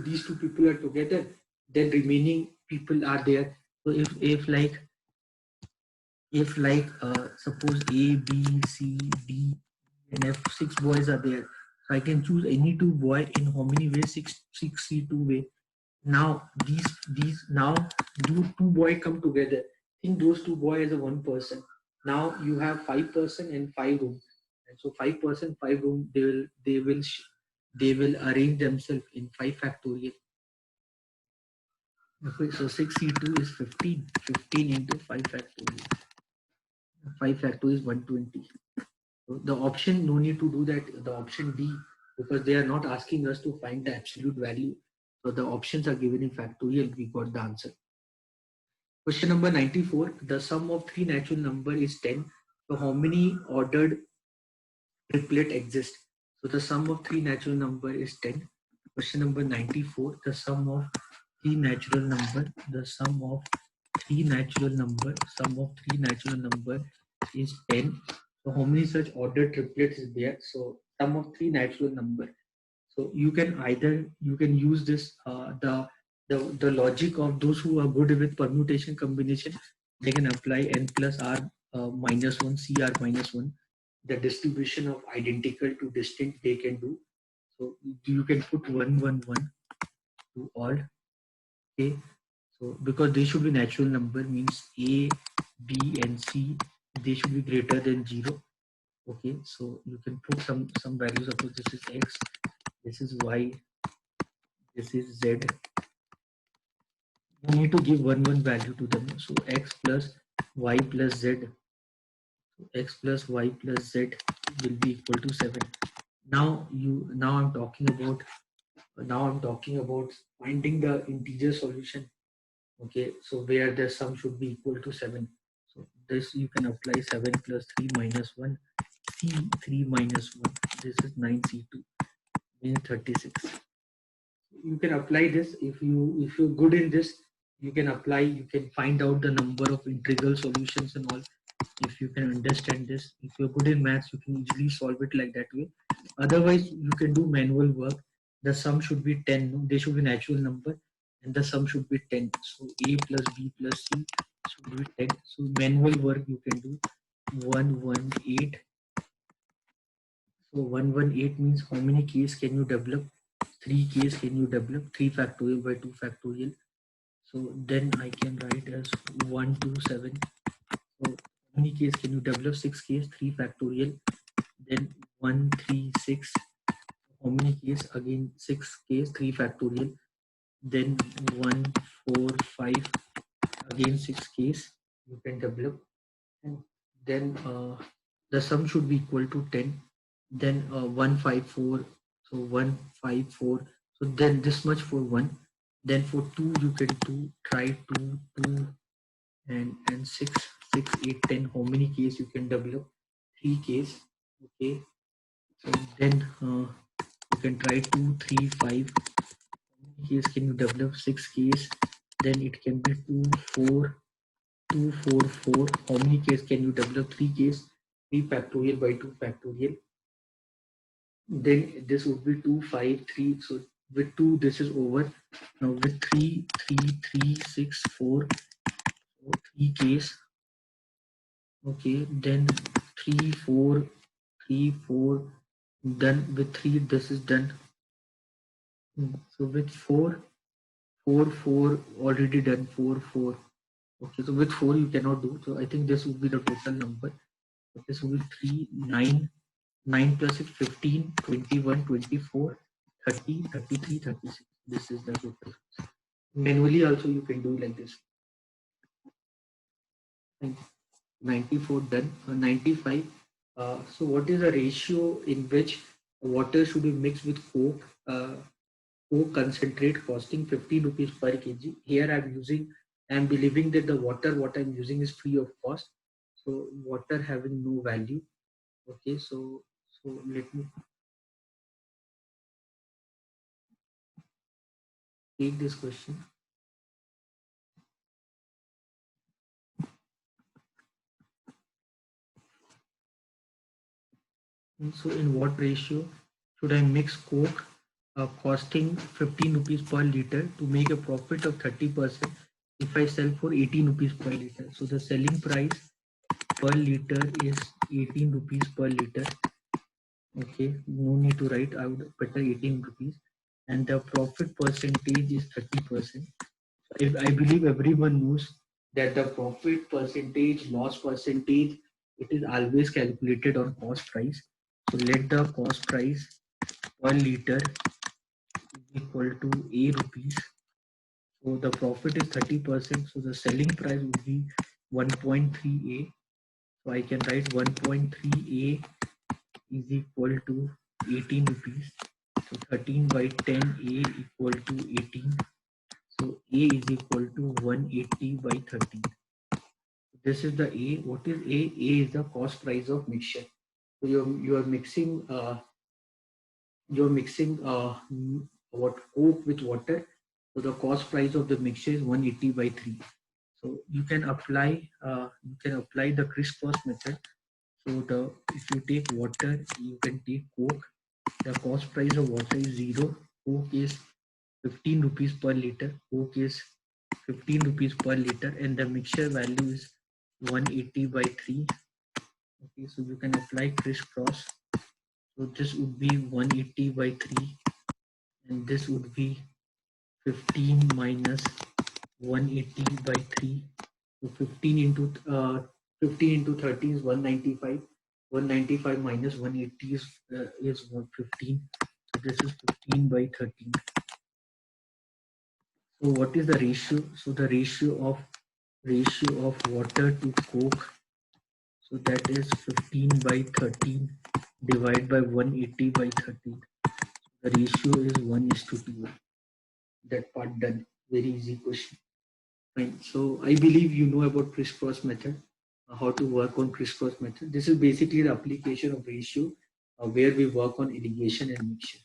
are together, then remaining people are there. So if suppose A, B, C, D, and F, 6 boys are there. So I can choose any 2 boy in how many ways? 6 C 2 way. Now these now do 2 boy come together. Think those 2 boys as a 1 person. Now you have 5 person and 5 room. And so 5 person, 5 room, they will arrange themselves in 5 factorial. Okay, so 6C2 is 15. 15 into 5 factorial. 5 factorial is 120. So the option, no need to do that. The option D, because they are not asking us to find the absolute value. So the options are given in factorial. We got the answer. Question number 94. The sum of 3 natural number is 10. So how many ordered triplet exist? So the sum of 3 natural number is 10. Question number 94. The sum of 3 natural number. The sum of 3 natural number. Sum of 3 natural number is 10. So how many such ordered triplets is there? So sum of 3 natural number. So you can use this the logic of those who are good with permutation combination. They can apply n plus r minus 1 cr minus 1. The distribution of identical to distinct they can do. So you can put 1 1 1 to all. Okay. So because they should be natural number, means a, b and c, they should be greater than 0. Okay. So you can put some values. Suppose this is x, this is y, this is z. You need to give one value to them. So x plus y plus z, x plus y plus z will be equal to 7. Now I'm talking about finding the integer solution. Okay, so where the sum should be equal to 7. So this you can apply 7 plus 3 minus 1, c 3 minus 1. This is 9c2 means 36. You can apply this if you're good in this. You can apply, you can find out the number of integral solutions and all. If you can understand this, if you're good in maths, you can easily solve it like that way. Otherwise you can do manual work. The sum should be 10, no? They should be natural number and the sum should be 10. So a plus b plus c should be 10. So manual work you can do 118. So 118 means how many case can you develop? 3 case can you develop? 3 factorial by 2 factorial. So then I can write as 127. So how many case can you develop? 6 case, 3 factorial. Then 136. How many case? Again 6 case, 3 factorial. Then 145. Again 6 case you can develop. And then the sum should be equal to 10. Then 154. So 154. So then this much for 1. Then for 2 you can do try 2 2 and 6 6 8 10. How many case you can develop? 3 case. Okay, so then you can try 2 3 5. How many case can you develop? 6 case. Then it can be 2 4 2 4 4. How many case can you develop? 3 case. 3 factorial by 2 factorial. Then this would be 2 5 3. So with 2 this is over. Now with 3 3 3 6 4. So 3 case. Okay, then 3 4 3 4. Done with 3. This is done. So with 4 4 4 already done. 4 4. Okay, so with 4 you cannot do. So I think this would be the total number. So this will be 3 9. 9 plus 6 15 21 24 30 33 36. This is the total. Manually also you can do like this. 94 done. 95. So what is the ratio in which water should be mixed with coke? Coke concentrate costing 15 rupees per kg. Here I'm believing that the water what I'm using is free of cost. So water having no value. Okay, so let me take this question. So in what ratio should I mix coke costing 15 rupees per liter to make a profit of 30% if I sell for 18 rupees per liter? So the selling price per liter is 18 rupees per liter. Okay, no need to write, I would better 18 rupees. And the profit percentage is 30%. I believe everyone knows that the profit percentage, loss percentage, it is always calculated on cost price. So let the cost price per liter is equal to A rupees. So the profit is 30%. So the selling price would be 1.3A. So I can write 1.3A is equal to 18 rupees. So 13 by 10A equal to 18. So A is equal to 180 by 13. This is the A. What is A? A is the cost price of mixture. So you're mixing what coke with water. So the cost price of the mixture is 180 by 3. So you can apply the crisscross method. So if you take water, you can take coke. The cost price of water is 0. Coke is 15 rupees per liter. Coke is 15 rupees per liter, and the mixture value is 180 by 3. Okay, so you can apply crisscross. So this would be 180 by 3, and this would be 15 minus 180 by 3. So 15 into 30 is 195. 195 minus 180 is 115. So this is 15 by 13. So what is the ratio? So the ratio of ratio of water to coke. So that is 15 by 13 divided by 180 by 13. The ratio is 1:2. That part done. Very easy question. Fine. So I believe you know about crisscross method, how to work on crisscross method. This is basically the application of ratio where we work on irrigation and mixture.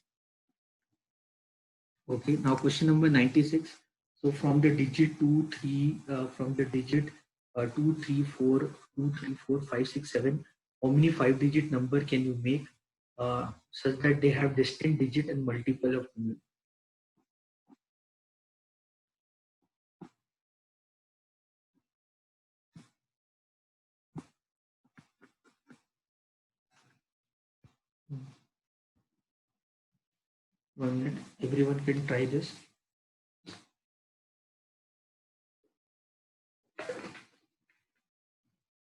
Okay. Now question number 96. So from the digit 2, 3, from the digit 2, 3, 4, 2, 3, 4, 5, 6, 7, how many 5-digit number can you make such that they have distinct digit and multiple of 2? One minute. Everyone can try this.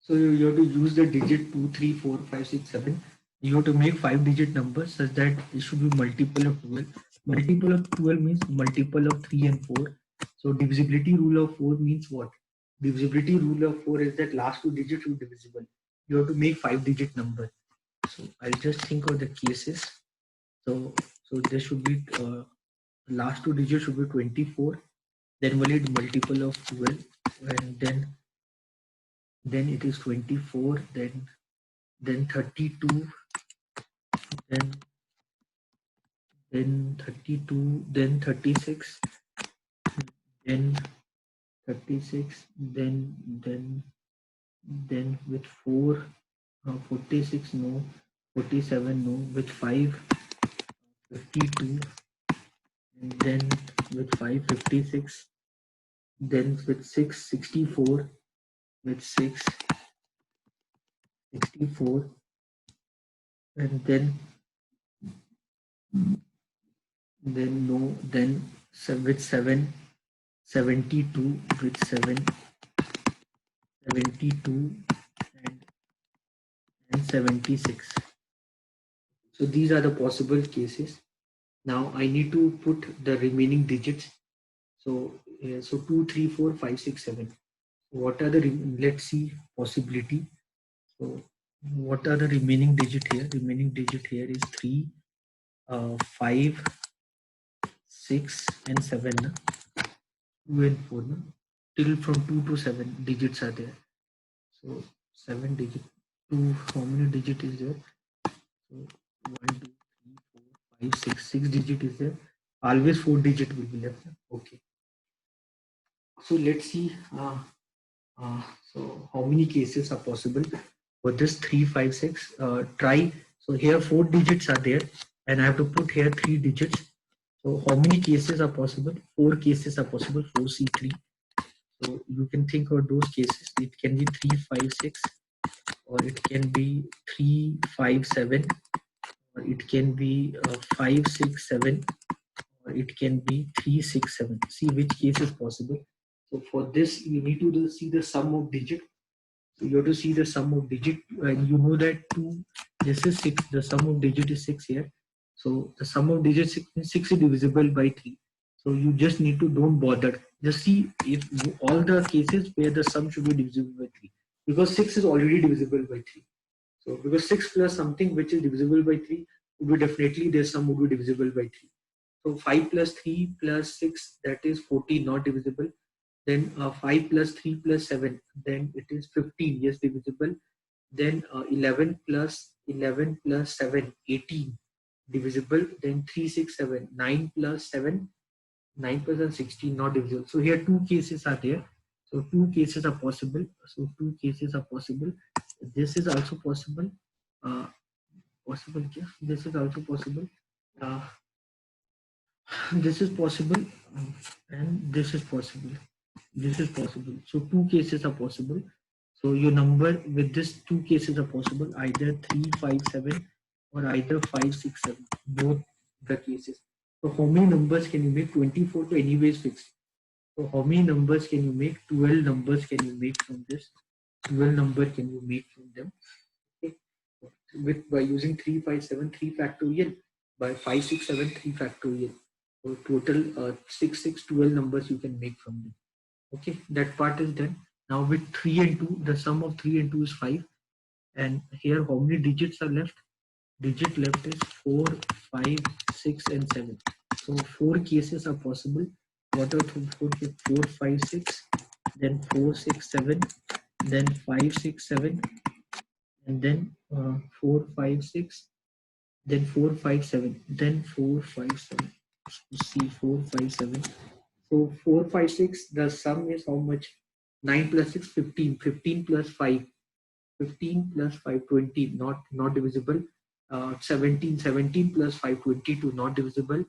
So you have to use the digit 2, 3, 4, 5, 6, 7. You have to make 5-digit numbers such that it should be multiple of 12. Multiple of 12 means multiple of 3 and 4. So divisibility rule of 4 means what? Divisibility rule of 4 is that last 2 digits should be divisible. You have to make 5-digit number. So I'll just think of the cases. So there should be last 2 digits should be 24. Then valid multiple of 12, and then it is 24. Then 32, then 32, then 36, then 36, then with 4, 46 no, 47 no, with 5, 52, and then with 5, 56, then with 6, 64, with 6, 64, and then no, then with 7, 72, with 7, 72, and 76. So these are the possible cases. Now I need to put the remaining digits. So 2, 3, 4, 5, 6, 7. What are the let's see possibility. So what are the remaining digit here? Remaining digit here is 3, 5, 6, and 7. 2 and 4. Till from 2 to 7 digits are there. So 7 digit. 2. How many digit is there? So 1, 2, 3, 4, 5, 6. 6 digit is there. Always 4 digit will be left. Okay. So let's see. So how many cases are possible for this 3, 5, 6? Try. So here 4 digits are there, and I have to put here 3 digits. So how many cases are possible? 4 cases are possible. 4C3. So you can think of those cases. It can be 3, 5, 6, or it can be 3, 5, 7, or it can be 5, 6, 7, or it can be 3, 6, 7. See which case is possible. So for this, you need to see the sum of digit. So you have to see the sum of digit, and you know that 2, this is 6, the sum of digit is 6 here. So the sum of digit 6 is divisible by 3. So you just need to don't bother. Just see if all the cases where the sum should be divisible by 3, because 6 is already divisible by 3. So because 6 plus something which is divisible by 3 would be definitely their sum would be divisible by 3. So 5 plus 3 plus 6, that is 14, not divisible. Then 5 plus 3 plus 7, then it is 15, yes, divisible. Then 11 plus 7, 18, divisible. Then 3, 6, 7, 9 plus 7, 9 plus 7, 16, not divisible. So here 2 cases are there. So 2 cases are possible. So 2 cases are possible. This is also possible. Uh, possible, yeah. This is also possible. Uh, this is possible, and this is possible. This is possible. So 2 cases are possible. So your number with this 2 cases are possible, either 3, 5, 7, or either 5, 6, 7. Both the cases. So how many numbers can you make? 24 to anyways fixed. So how many numbers can you make? 12 numbers can you make from this? 12 number can you make from them? Okay. By using 3, 5, 7, 3 factorial, by 5, 6, 7, 3 factorial. So total 6, 6, 12 numbers you can make from them. Okay, that part is done. Now with 3 and 2, the sum of 3 and 2 is 5. And here how many digits are left? Digit left is 4, 5, 6 and 7. So 4 cases are possible. What are 4, 4, 5, 6, then 4, 6, 7, then 5, 6, 7, and then 4, 5, 6, then 4, 5, 7, then 4, 5, 7. See 4, 5, 7. So 4, 5, 6, the sum is how much? 9 plus 6, 15. 15 plus 5, 15 plus 5, 20, not divisible. 17, 17 plus 5, 22, not divisible.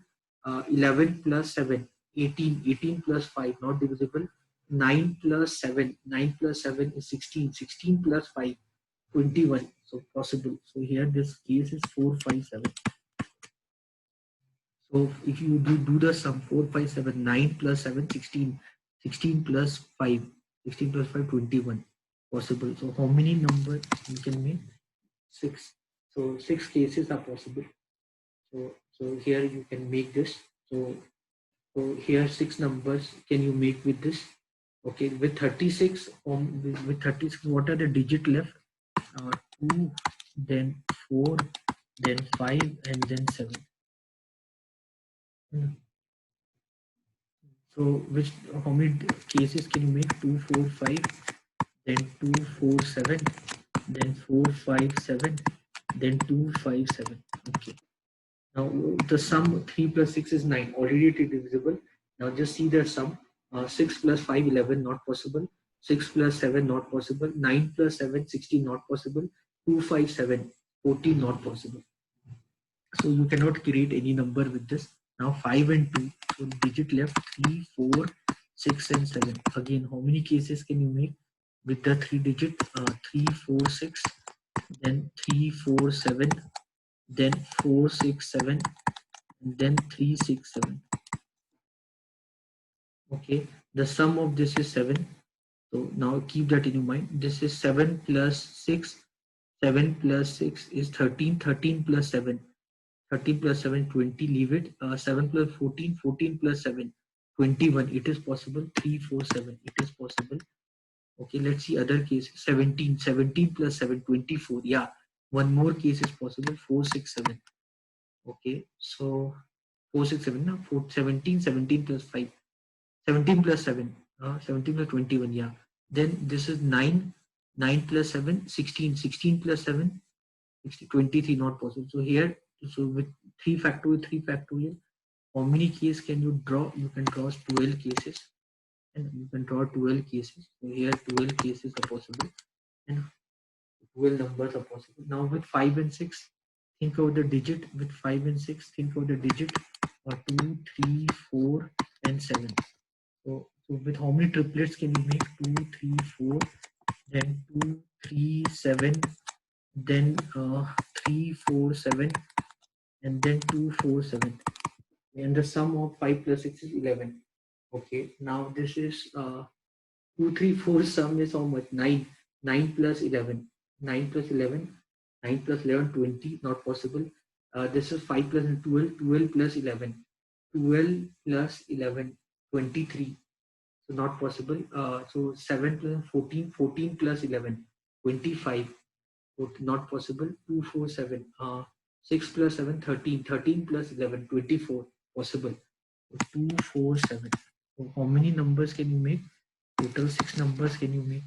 11 plus 7, 18, 18 plus 5, not divisible. 9 plus 7, 9 plus 7 is 16, 16 plus 5, 21. So possible. So here this case is 4, 5, 7. So if you do the sum, 4, 5, 7, 9 plus 7, 16, 16 plus 5, 16 plus 5, 21. Possible. So how many numbers you can make? 6. So 6 cases are possible. So here you can make this. So here 6 numbers can you make with this? Okay, with 36, with 36, what are the digit left? 2, then 4, then 5, and then 7. So which how many cases can you make? 2, 4, 5, then 2, 4, 7, then 4, 5, 7, then 2, 5, 7. Okay. Now the sum 3 plus 6 is 9. Already it is divisible. Now just see the sum. 6 plus 5, 11, not possible. 6 plus 7, not possible. 9 plus 7, 16, not possible. 2, 5, 7, 14, not possible. So you cannot create any number with this. Now 5 and 2. So digit left 3, 4, 6 and 7. Again, how many cases can you make with the 3 digit? 3, 4, 6, then 3, 4, 7, then 4, 6, 7, and then 3, 6, 7. Okay, the sum of this is 7. So now keep that in your mind. This is 7 plus 6. 7 plus 6 is 13. 13 plus 7. 13 plus 7, 20. Leave it. 7 plus 14. 14 plus 7, 21. It is possible. 3, 4, 7. It is possible. Okay, let's see other cases. 17. 17 plus 7, 24. Yeah, one more case is possible. 4, 6, 7. Okay, so 4, 6, 7. No, 4, 17. 17 plus 5. 17 plus 7. 17 plus 21. Yeah. Then this is 9. 9 plus 7. 16. 16 plus 7. 60, 23. Not possible. So here, so with 3 factorial, 3 factorial, how many cases can you draw? You can draw 12 cases. And you can draw 12 cases. So here 12 cases are possible. And 12 numbers are possible. Now with 5 and 6, think of the digit. With 5 and 6, think of the digit. 2, 3, 4, and 7. So with how many triplets can you make? 2, 3, 4, then 2, 3, 7, then 3, 4, 7, and then 2, 4, 7. And the sum of 5 plus 6 is 11. Okay, now this is 2, 3, 4 sum is how much? 9. 9 plus 11. 9 plus 11. 9 plus 11, 20. Not possible. This is 5 plus 12. 12 plus 11. 12 plus 11. 23. So not possible. So 7 plus 14. 14 plus 11. 25. So not possible. 2, 4, 7. 6 plus 7. 13. 13 plus 11. 24. Possible. So 2, 4, 7. So how many numbers can you make? Total 6 numbers can you make?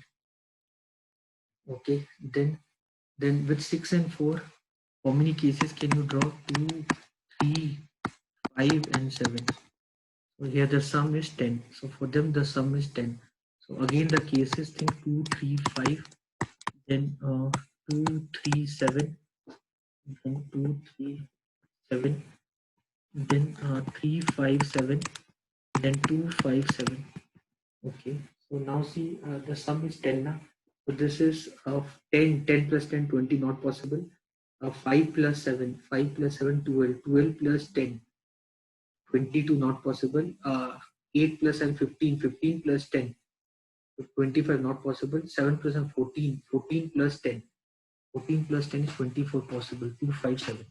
Okay, then with 6 and 4, how many cases can you draw? 2, 3, 5 and 7. So here the sum is 10. So for them the sum is 10. So again the cases, think 2, 3, 5, then 2, 3, 7, then 2, 3, 7, then 3, 5, 7, then 2, 5, 7. Okay, so now see the sum is 10 now. So this is 10, 10 plus 10, 20, not possible. 5 plus 7, 5 plus 7, 12, 12 plus 10, 22, not possible. 8 plus 7, 15, 15 plus 10, 25, not possible. 7 plus 7, 14, 14 plus 10, 14 plus 10 is 24, possible. 257,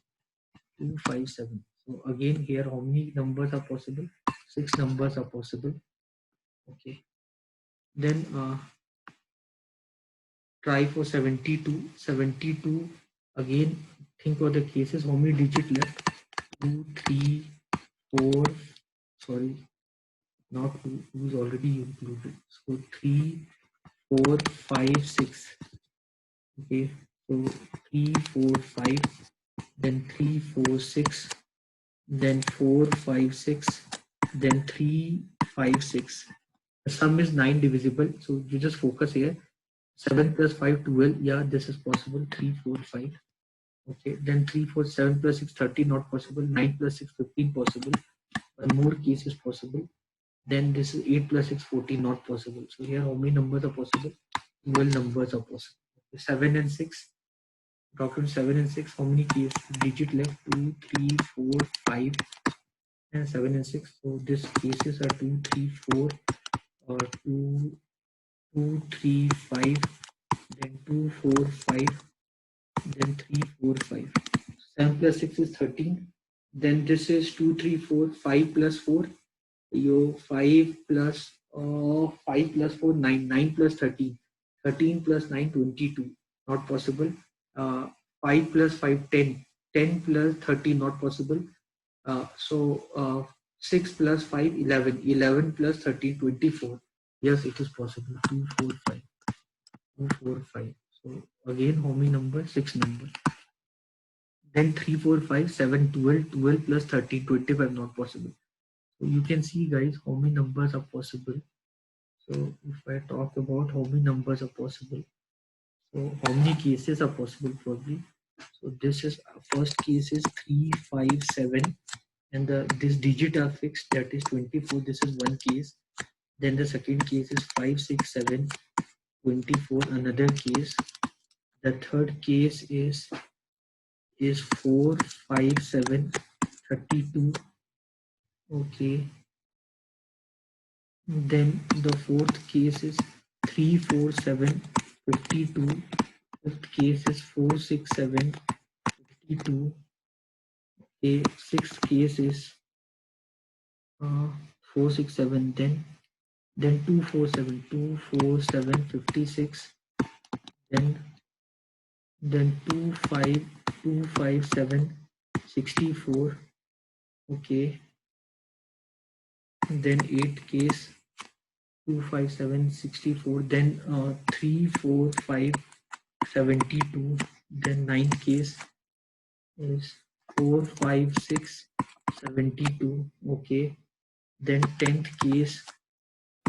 257. So again here how many numbers are possible? 6 numbers are possible. Okay. Then Try for 72. 72 again. Think of the cases. How many digit left? 2, 3, 4. Sorry, not 2. 2 is already included. So 3, 4, 5, 6. Okay. So 3, 4, 5. Then 3, 4, 6. Then 4, 5, 6. Then 3, 5, 6. The sum is 9 divisible. So you just focus here. 7 plus 5, 12. Yeah, this is possible. 3, 4, 5. Okay, then 3, 4, 7 plus 6, 30, not possible. 9 plus 6, 15, possible. One more case is possible. Then this is 8 plus 6, 14, not possible. So here, how many numbers are possible? 12 numbers are possible. Okay, 7 and 6. Talking 7 and 6, how many case digit left? 2, 3, 4, 5, and 7 and 6. So these cases are 2, 3, 4, or 2, 2, 3, 5, then 2, 4, 5, then 3, 4, 5. 7 plus 6 is 13. Then this is 2, 3, 4, 5 plus 4. Yo, 5 plus 5 plus 4, 9. 9 plus 13. 13 plus 9, 22. Not possible. 5 plus 5, 10. 10 plus 30, not possible. So 6 plus 5, 11. 11 plus 13, 24. Yes, it is possible. 2, 4, 5. 2, 4, 5. So again, how many numbers? 6 numbers. Then 3, 4, 5, 7, 12. 12 plus 13, 25, not possible. So you can see, guys, how many numbers are possible. So if I talk about how many numbers are possible, so how many cases are possible probably. So this is first case is 3, 5, 7, and this digit are fixed, that is 24. This is one case. Then the second case is 5, 6, 7, 24, another case. The third case is 4, 5, 7, 32. Okay. Then the fourth case is 3, 4, 7, 52. Fifth case is 4, 6, 7, 52. Okay. Sixth case is 4, 6, 7. Then 2, 4, 7, 2, 4, 7, 56. Then 2, 5, 2, 5, 7, 64. Okay. Then eighth case 2, 5, 7, 64. Then 3, 4, 5, 72. Then ninth case is 4, 5, 6, 72. Okay. Then 10th case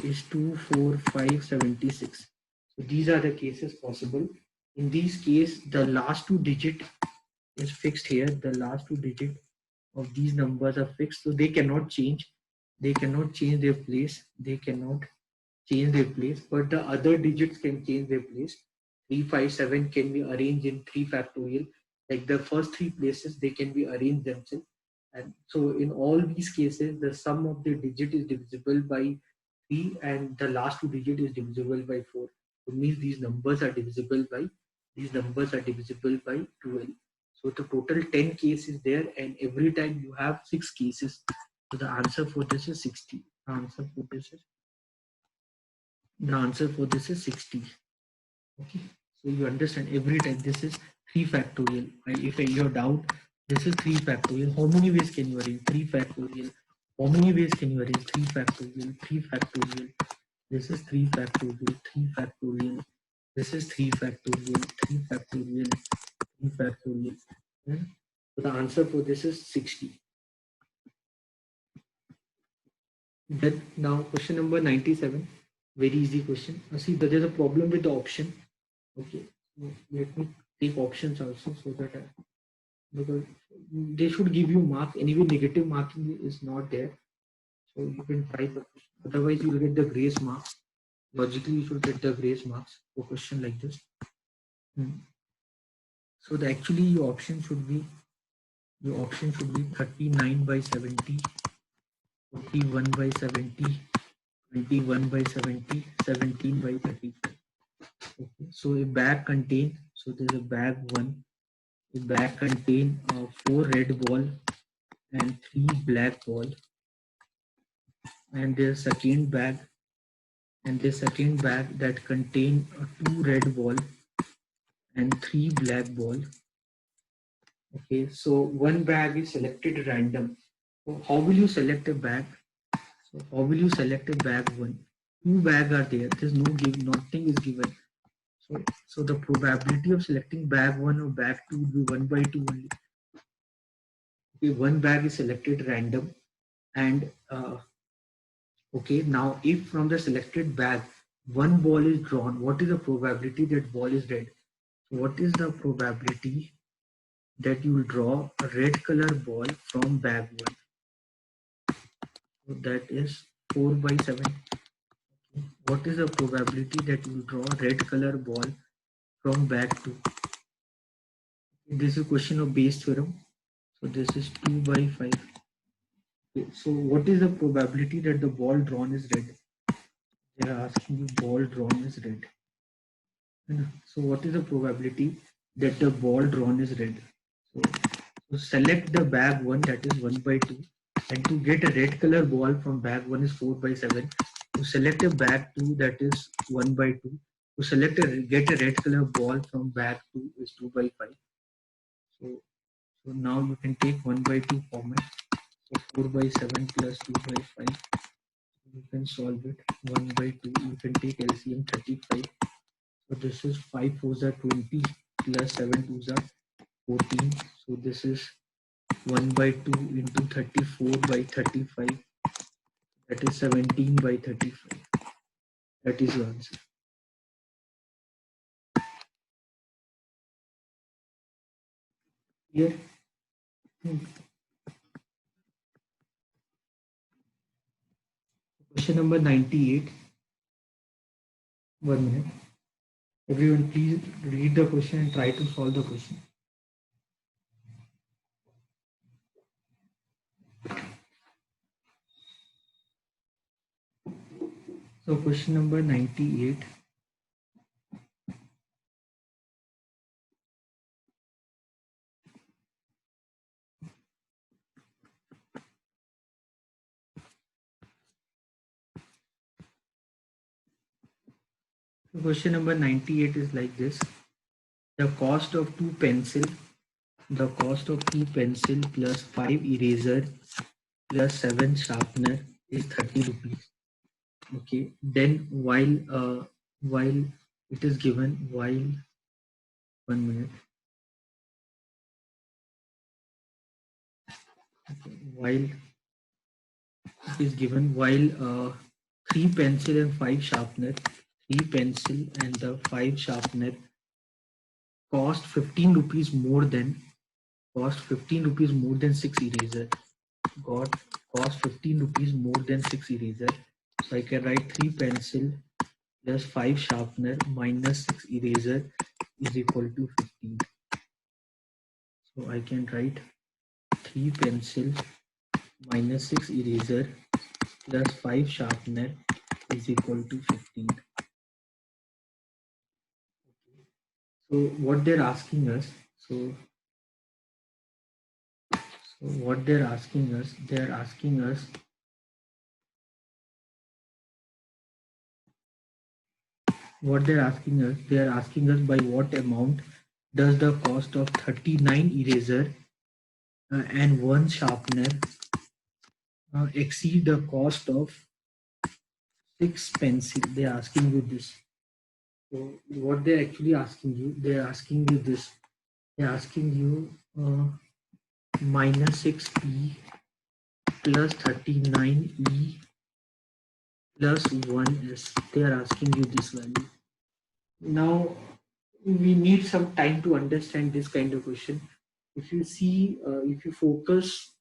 is 2, 4, 5, 76. So these are the cases possible. In these case, the last two digit is fixed here. The last two digit of these numbers are fixed, so they cannot change. They cannot change their place. They cannot change their place, but the other digits can change their place. 3, 5, 7 can be arranged in 3 factorial. Like the first three places, they can be arranged themselves. And so in all these cases, the sum of the digit is divisible by 3 and the last two digit is divisible by 4. It means these numbers are divisible by 12. So the total 10 cases there, and every time you have 6 cases. So the answer for this is 60. The answer for this is 60. Okay, so you understand every time this is 3 factorial. If you have doubt, this is 3 factorial. How many ways can you arrange 3 factorial? How many ways can you arrange 3 factorial? 3 factorial. This is 3 factorial. 3 factorial. This is 3 factorial. 3 factorial. 3 factorial. Yeah? So the answer for this is 60. Then now question number 97. Very easy question. See, there's a problem with the option. Okay, so let me take options also, so that because they should give you mark anyway. Negative marking is not there, so you can try the question. Otherwise, you will get the grace marks. Logically, you should get the grace marks for question like this. So the actually your option should be 39 by 70, 41 by 70, 21 by 70, 17 by 35. Okay, so a bag contain, so there's a bag 1. The bag contain 4 red ball and 3 black ball, and there's second bag that contain 2 red ball and 3 black ball. Okay, so one bag is selected random. So how will you select a bag? So how will you select a bag one? Two bag are there. There's no give. Nothing is given. So the probability of selecting bag one or bag two will be 1/2 only. Okay, one bag is selected random, and okay, now if from the selected bag one ball is drawn, what is the probability that ball is red? So what is the probability that you will draw a red color ball from bag one? So that is 4 by 7. What is the probability that you will draw a red color ball from bag 2? This is a question of Bayes theorem. So this is 2 by 5. Okay, so what is the probability that the ball drawn is red? They are asking you ball drawn is red. So what is the probability that the ball drawn is red? So, so select the bag 1, that is 1/2, and to get a red color ball from bag 1 is 4 by 7. To select a bag 2, that is 1/2. To select a get a red color ball from bag 2 is 2 by 5. So now you can take 1/2 format. So 4 by 7 plus 2 by 5. You can solve it. 1/2. You can take LCM 35. So this is 5 4s are 20 plus 7 2s are 14. So this is 1/2 into 34 by 35. That is 17 by 35. That is your answer. Here. Question number 98. 1 minute. Everyone please read the question and try to solve the question. So question number 98. So question number 98 is like this. The cost of two pencil plus 5 eraser plus 7 sharpener is 30 rupees. Okay, then while it is given, while 1 minute, okay, while it is given, while 3 pencil and 5 sharpener, 3 pencil and the 5 sharpener cost 15 rupees more than 6 eraser. Got cost 15 rupees more than 6 eraser. So I can write 3 pencil plus 5 sharpener minus 6 eraser is equal to 15. So I can write 3 pencil minus 6 eraser plus 5 sharpener is equal to 15. So what they're asking us, so what they're asking us, they're asking us by what amount does the cost of 39 eraser and 1 sharpener exceed the cost of 6 pencil. They're asking you this. So what they're actually asking you, they're asking you this. They're asking you minus 6e plus 39e plus 1s. They are asking you this value. Now we need some time to understand this kind of question. If you see, if you focus,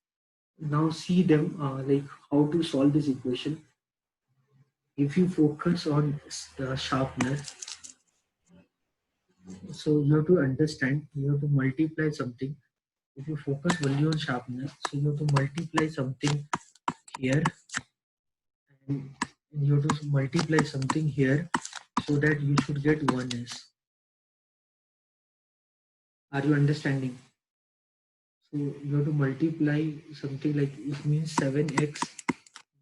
now see them like how to solve this equation. If you focus on sharpness, so you have to understand, you have to multiply something. If you focus only on sharpness, so you have to multiply something here, and you have to multiply something here, so that you should get 1s. Are you understanding? So you have to multiply something like, it means 7x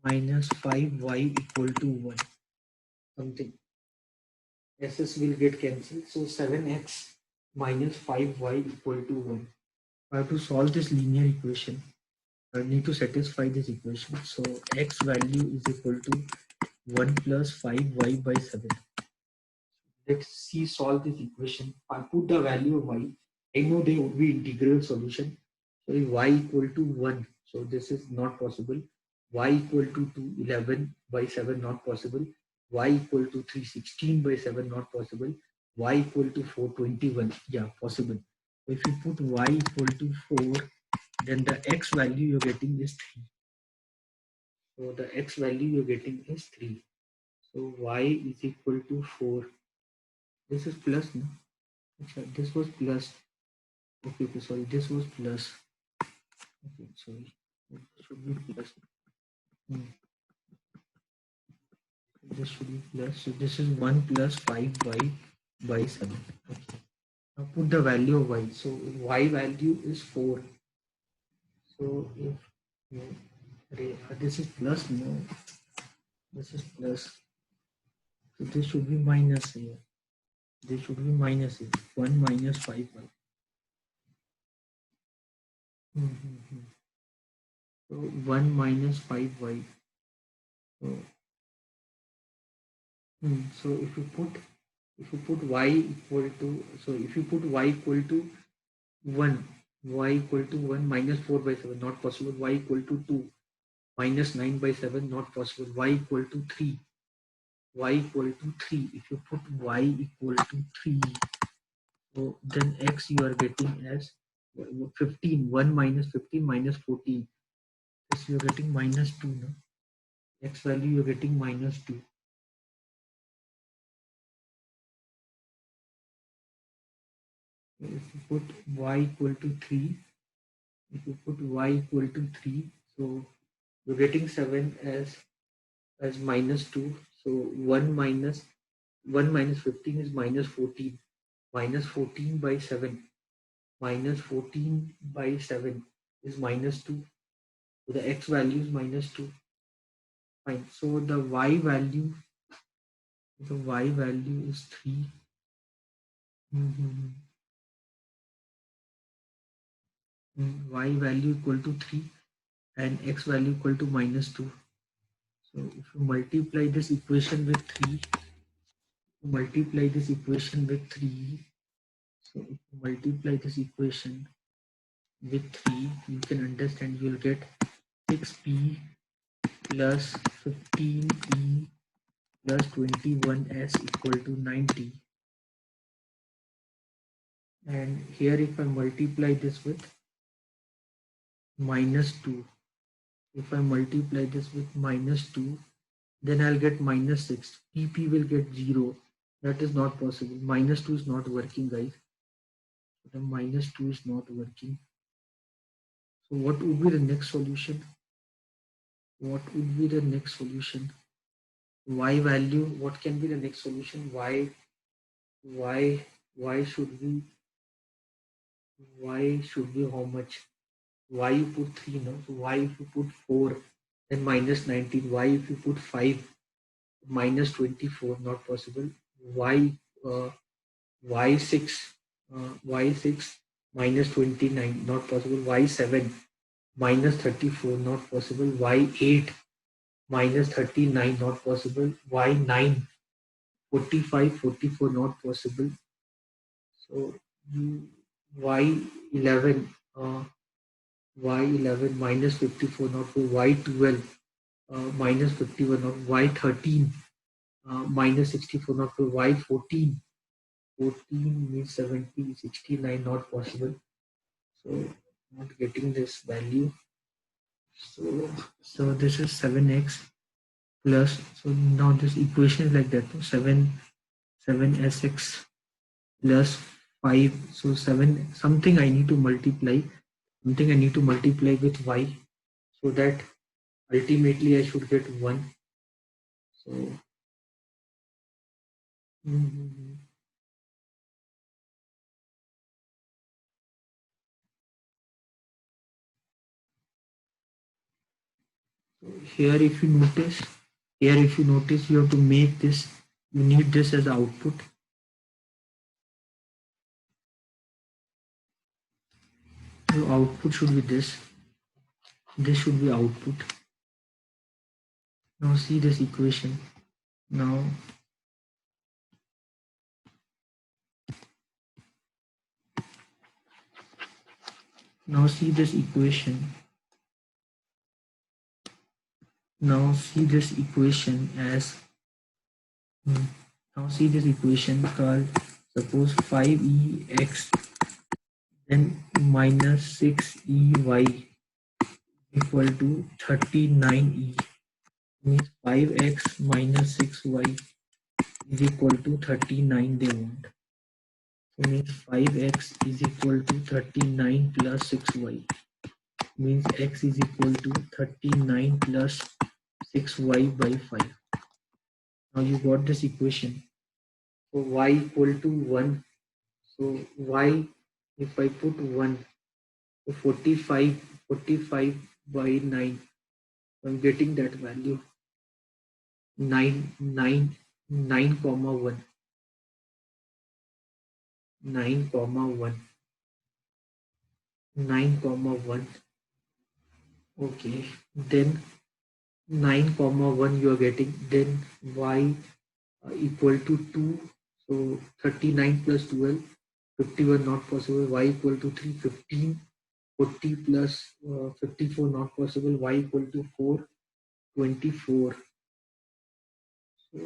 minus 5y equal to 1. Something. S's will get cancelled. So 7x minus 5y equal to 1. I have to solve this linear equation. I need to satisfy this equation. So x value is equal to 1 plus 5y by 7. Let's see solve this equation. I put the value of y. I know there would be integral solution. So if y equal to 1, so this is not possible. Y equal to 211 by 7 not possible. Y equal to 316 by 7 not possible. Y equal to 421, yeah, possible. If you put y equal to 4, then the x value you're getting is 3. So the x value you're getting is 3. So y is equal to 4. This is plus, no? This was plus. Okay, okay, sorry, this was plus. Okay, sorry. It should be plus. Hmm, this should be plus. So this is 1 plus 5y by 7. Okay. Now put the value of y. So y value is 4. So if no, this is plus, no, this is plus. So this should be minus here. This should be minus here. 1 minus 5y. Mm-hmm. So 1 minus 5y. So, so if you put y equal to, so if you put y equal to 1, y equal to 1 minus 4 by 7 not possible. Y equal to 2 minus 9 by 7 not possible. Y equal to 3, y equal to 3. If you put y equal to 3, so then x you are getting as 15. 1 minus 15 minus 14. This you are getting minus 2. No? X value you are getting minus 2. If you put y equal to 3, if you put y equal to 3, so you're getting 7 as minus 2. So 1 minus 15 is minus 14. Minus 14 by 7. Minus 14 by 7 is minus 2. So the x value is minus 2. Fine. So the y value is 3. Mhm. Y value equal to 3 and x value equal to minus 2. So if you multiply this equation with 3, multiply this equation with 3. So if you multiply this equation with 3, you can understand you'll get 6p plus 15e plus 21s equal to 90. And here if I multiply this with minus 2, if I multiply this with minus 2, then I'll get minus 6. PP will get 0. That is not possible. Minus 2 is not working, guys. The minus 2 is not working. So what would be the next solution? What would be the next solution? Y value, what can be the next solution? Y should be, y should be how much? Y you put 3, no? So y if you put 4, then minus 19. Y if you put 5, minus 24, not possible. Y, y6, y6 minus 29, not possible. Y7 minus 34, not possible. Y8 minus 39, not possible. Y9 45, 44, not possible. So y11, y11 minus 54, not for y12 minus 51, not y13 minus 64, not for y14 14 means 70, 69, not possible. So not getting this value. So this is 7x plus, so now this equation is like that, 7sx plus 5. So 7, something I need to multiply, with y, so that ultimately I should get 1. So here if you notice, you have to make this, you need this as output. So output should be this. This should be output. Now see this equation. Now see this equation. Now see this equation as now see this equation called, suppose 5ex then minus 6ey equal to 39e, means 5x minus 6y is equal to 39 they want. So means 5x is equal to 39 plus 6y, means x is equal to 39 plus 6y by 5. Now you got this equation. So y equal to 1. So y, if I put 1, so 45 by 9, I'm getting that value 9, 9, 9 comma 1, 9 comma 1, 9 comma 1. Okay, then 9 comma 1 you are getting, then y equal to 2. So 39 plus 12, 51 not possible. Y equal to 3, 15, 40 plus 54 not possible. Y equal to 4, 24. So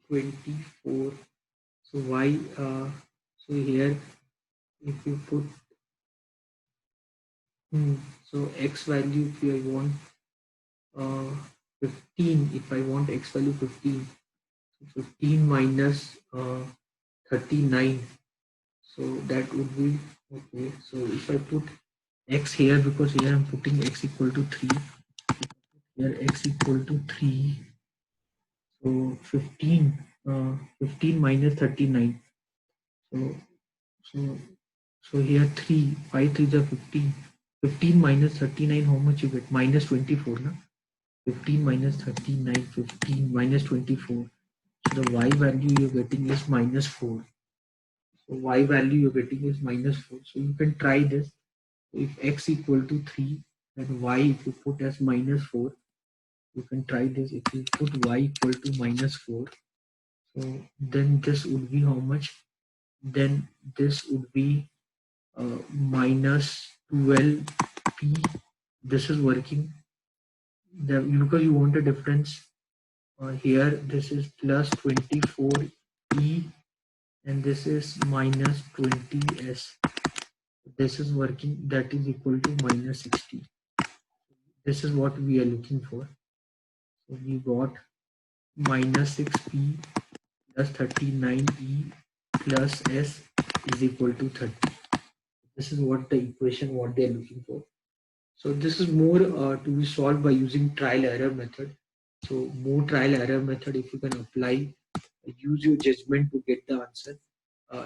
24. So y, so here if you put so x value, if I want 15, if I want x value 15, so 15 minus 39, so that would be okay. So if I put x here, because here I'm putting x equal to 3, here x equal to 3, so 15, 15 minus 39, so so so here 3, 5 3 is 15, 15 minus 39, how much you get? Minus 24, na? 15 minus 39, 15 minus 24. So the y value you're getting is minus 4. So y value you're getting is minus 4. So you can try this. If x equal to 3, then y if you put as minus 4, you can try this. If you put y equal to minus 4, so then this would be how much? Then this would be minus 12p. This is working. Because you want a difference. Here this is plus 24e and this is minus 20s. This is working, that is equal to minus 60. This is what we are looking for. So we got minus 6p plus 39e plus s is equal to 30. This is what the equation what they are looking for. So this is more to be solved by using trial error method. So more trial error method, if you can apply, use your judgment to get the answer,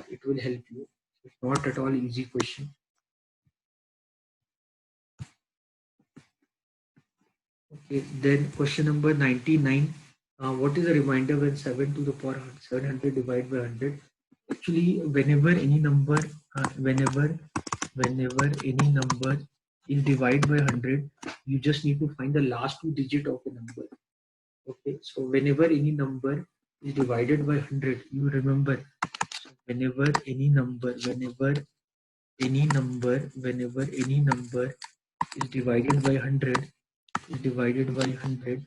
it will help you. It's not at all easy question. Okay, then question number 99. What is the remainder when 7 to the power 700 divided by 100? Actually, whenever any number, whenever any number is divided by 100, you just need to find the last two digit of a number. Okay, so whenever any number is divided by 100, you remember, so whenever any number is divided by 100, is divided by 100,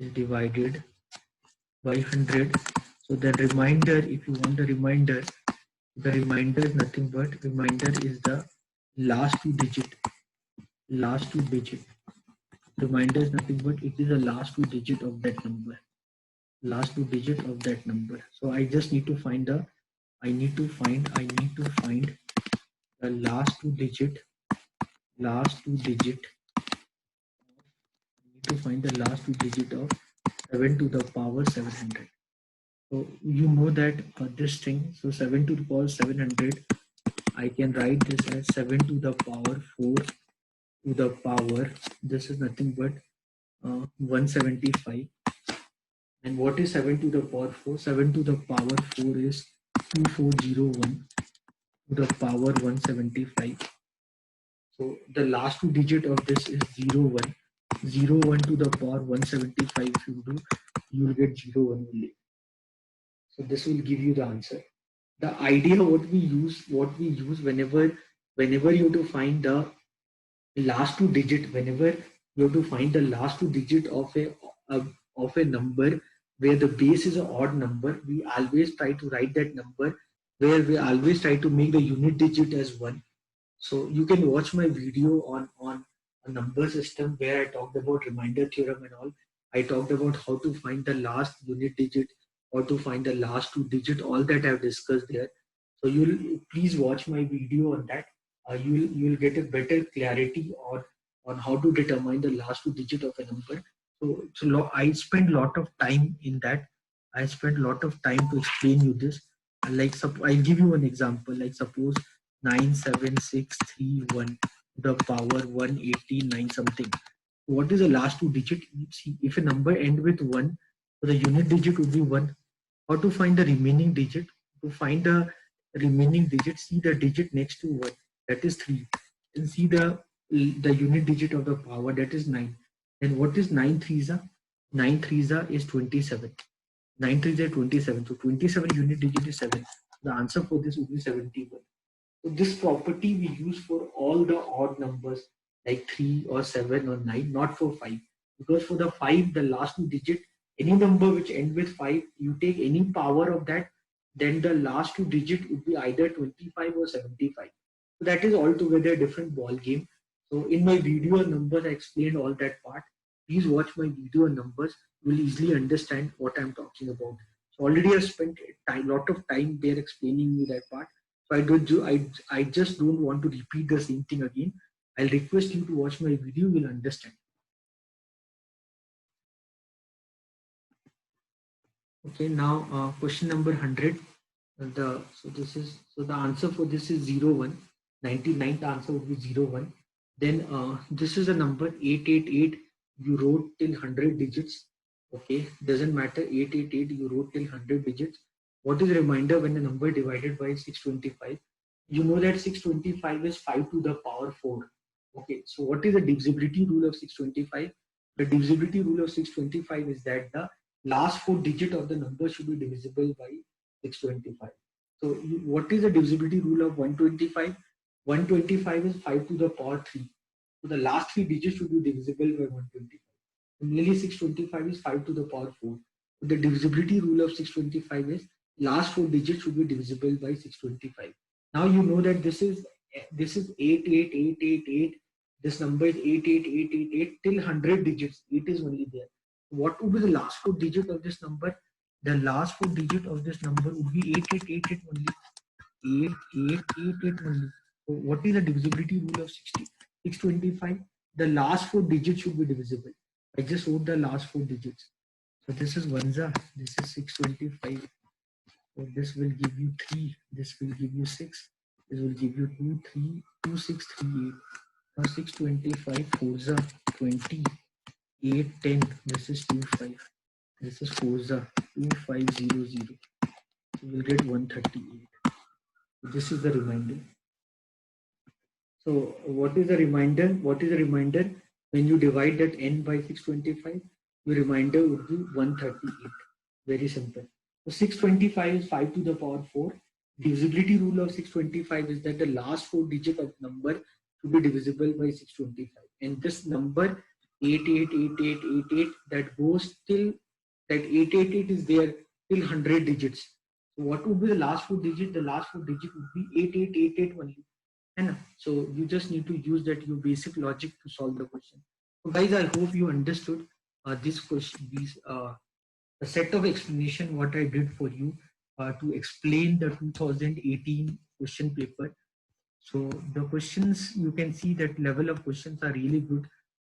is divided by 100. So the remainder, if you want the remainder is nothing but, remainder is the last two digit. Remainder is nothing but it is the last two digit of that number. So I just need to find the I need to find the last two digit. I need to find the last two digit of 7 to the power 700. So you know that this thing, so 7 to the power 700, I can write this as 7 to the power 4 to the power, this is nothing but 175. And what is 7 to the power 4? 7 to the power 4 is 2401 to the power 175. So the last two digit of this is 0, 1. 0, 1 to the power 175. If you do, you will get 0, 1 only. So this will give you the answer. The idea what we use whenever you have to find the last two digit, whenever you have to find the last two digit of a number where the base is an odd number, we always try to write that number where we always try to make the unit digit as 1. So you can watch my video on a number system where I talked about remainder theorem and all. I talked about how to find the last unit digit or to find the last two digit, all that I've discussed there. So you'll please watch my video on that. You'll get a better clarity on how to determine the last two digit of a number. I spent a lot of time in that. I spent a lot of time to explain you this. I'll give you an example. Like suppose 97631 the power 189 something. What is the last two digit? See, if a number end with 1, so the unit digit would be 1. How to find the remaining digit? To find the remaining digit, see the digit next to 1, that is 3. And see the unit digit of the power, that is 9. Then what is 9 threes are? 9 threes are is 27. 9 threes are 27. So 27 unit digit is 7. The answer for this would be 71. So this property we use for all the odd numbers like 3 or 7 or 9, not for 5. Because for the 5, the last two digit, any number which end with 5, you take any power of that, then the last two digit would be either 25 or 75. So that is altogether a different ball game. So in my video on numbers, I explained all that part. Please watch my video on numbers. You will easily understand what I'm talking about. So already I've spent a lot of time there explaining you that part. So I just don't want to repeat the same thing again. I'll request you to watch my video, you'll understand. Okay, now question number 100. The answer for this is 0, 1. 99th answer would be 0, 1. Then this is a number 888. You wrote till 100 digits. Okay, doesn't matter. 888 you wrote till 100 digits. What is the reminder when a number divided by 625? You know that 625 is 5 to the power 4. Okay, so what is the divisibility rule of 625? The divisibility rule of 625 is that the last four digit of the number should be divisible by 625. So what is the divisibility rule of 125? 125 is 5 to the power 3. So the last three digits should be divisible by 125. Nearly 625 is 5 to the power 4. So the divisibility rule of 625 is last four digits should be divisible by 625. Now you know that this is 88888. This number is 88888 till 100 digits. 8 is only there. What would be the last four digit of this number? The last four digit of this number would be 8888 only. 8888 only. So what is the divisibility rule of 625? The last four digits should be divisible. I just wrote the last four digits. So this is 1 this is 625. So this will give you 3. This will give you 6. This will give you 2, 3, 2, 6, 3, 8. Now 625, 4 20, 8, 10. This is 2, 5. This is 4 2500. So we'll get 138. This is the reminder. So what is the reminder? What is the reminder? When you divide that n by 625, your reminder would be 138. Very simple. So 625 is 5 to the power 4. Divisibility rule of 625 is that the last four digit of number should be divisible by 625. And this number 888888 that goes till that 888 is there till 100 digits. So what would be the last four digit? The last four digit would be 8888 only. And so you just need to use that your basic logic to solve the question. So guys, I hope you understood this question, the set of explanation what I did for you to explain the 2018 question paper. So the questions, you can see that level of questions are really good.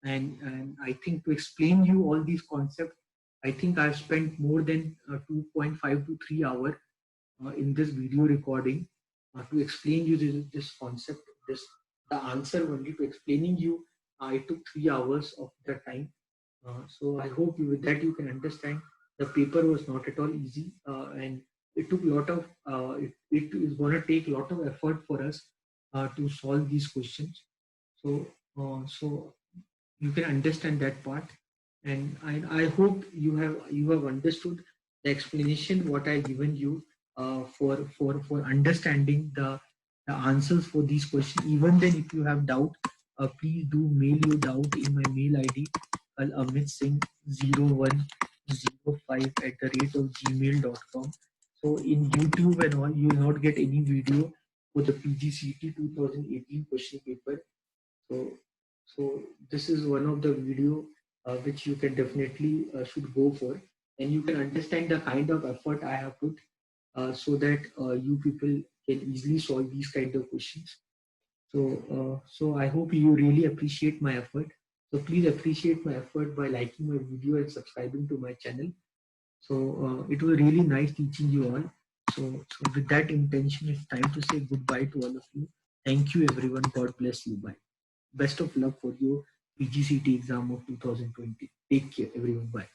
And I think to explain you all these concepts, I think I've spent more than 2.5 to 3 hours in this video recording to explain you this concept, the answer only to explaining you. It took 3 hours of the time. So I hope with that you can understand the paper was not at all easy, and it took a lot of it is going to take a lot of effort for us to solve these questions. So you can understand that part, and I hope you have understood the explanation what I given you for understanding the answers for these questions. Even then, if you have doubt, please do mail your doubt in my mail ID, Amit Singh 0105 @gmail.com. So in YouTube and all, you will not get any video for the PGCT 2018 question paper. So, so this is one of the video which you can definitely should go for, and you can understand the kind of effort I have put, so that you people can easily solve these kind of questions. So I hope you really appreciate my effort. So please appreciate my effort by liking my video and subscribing to my channel. So it was really nice teaching you all. So with that intention, it's time to say goodbye to all of you. Thank you, everyone. God bless you. Bye. Best of luck for your PGCT exam of 2020. Take care, everyone. Bye.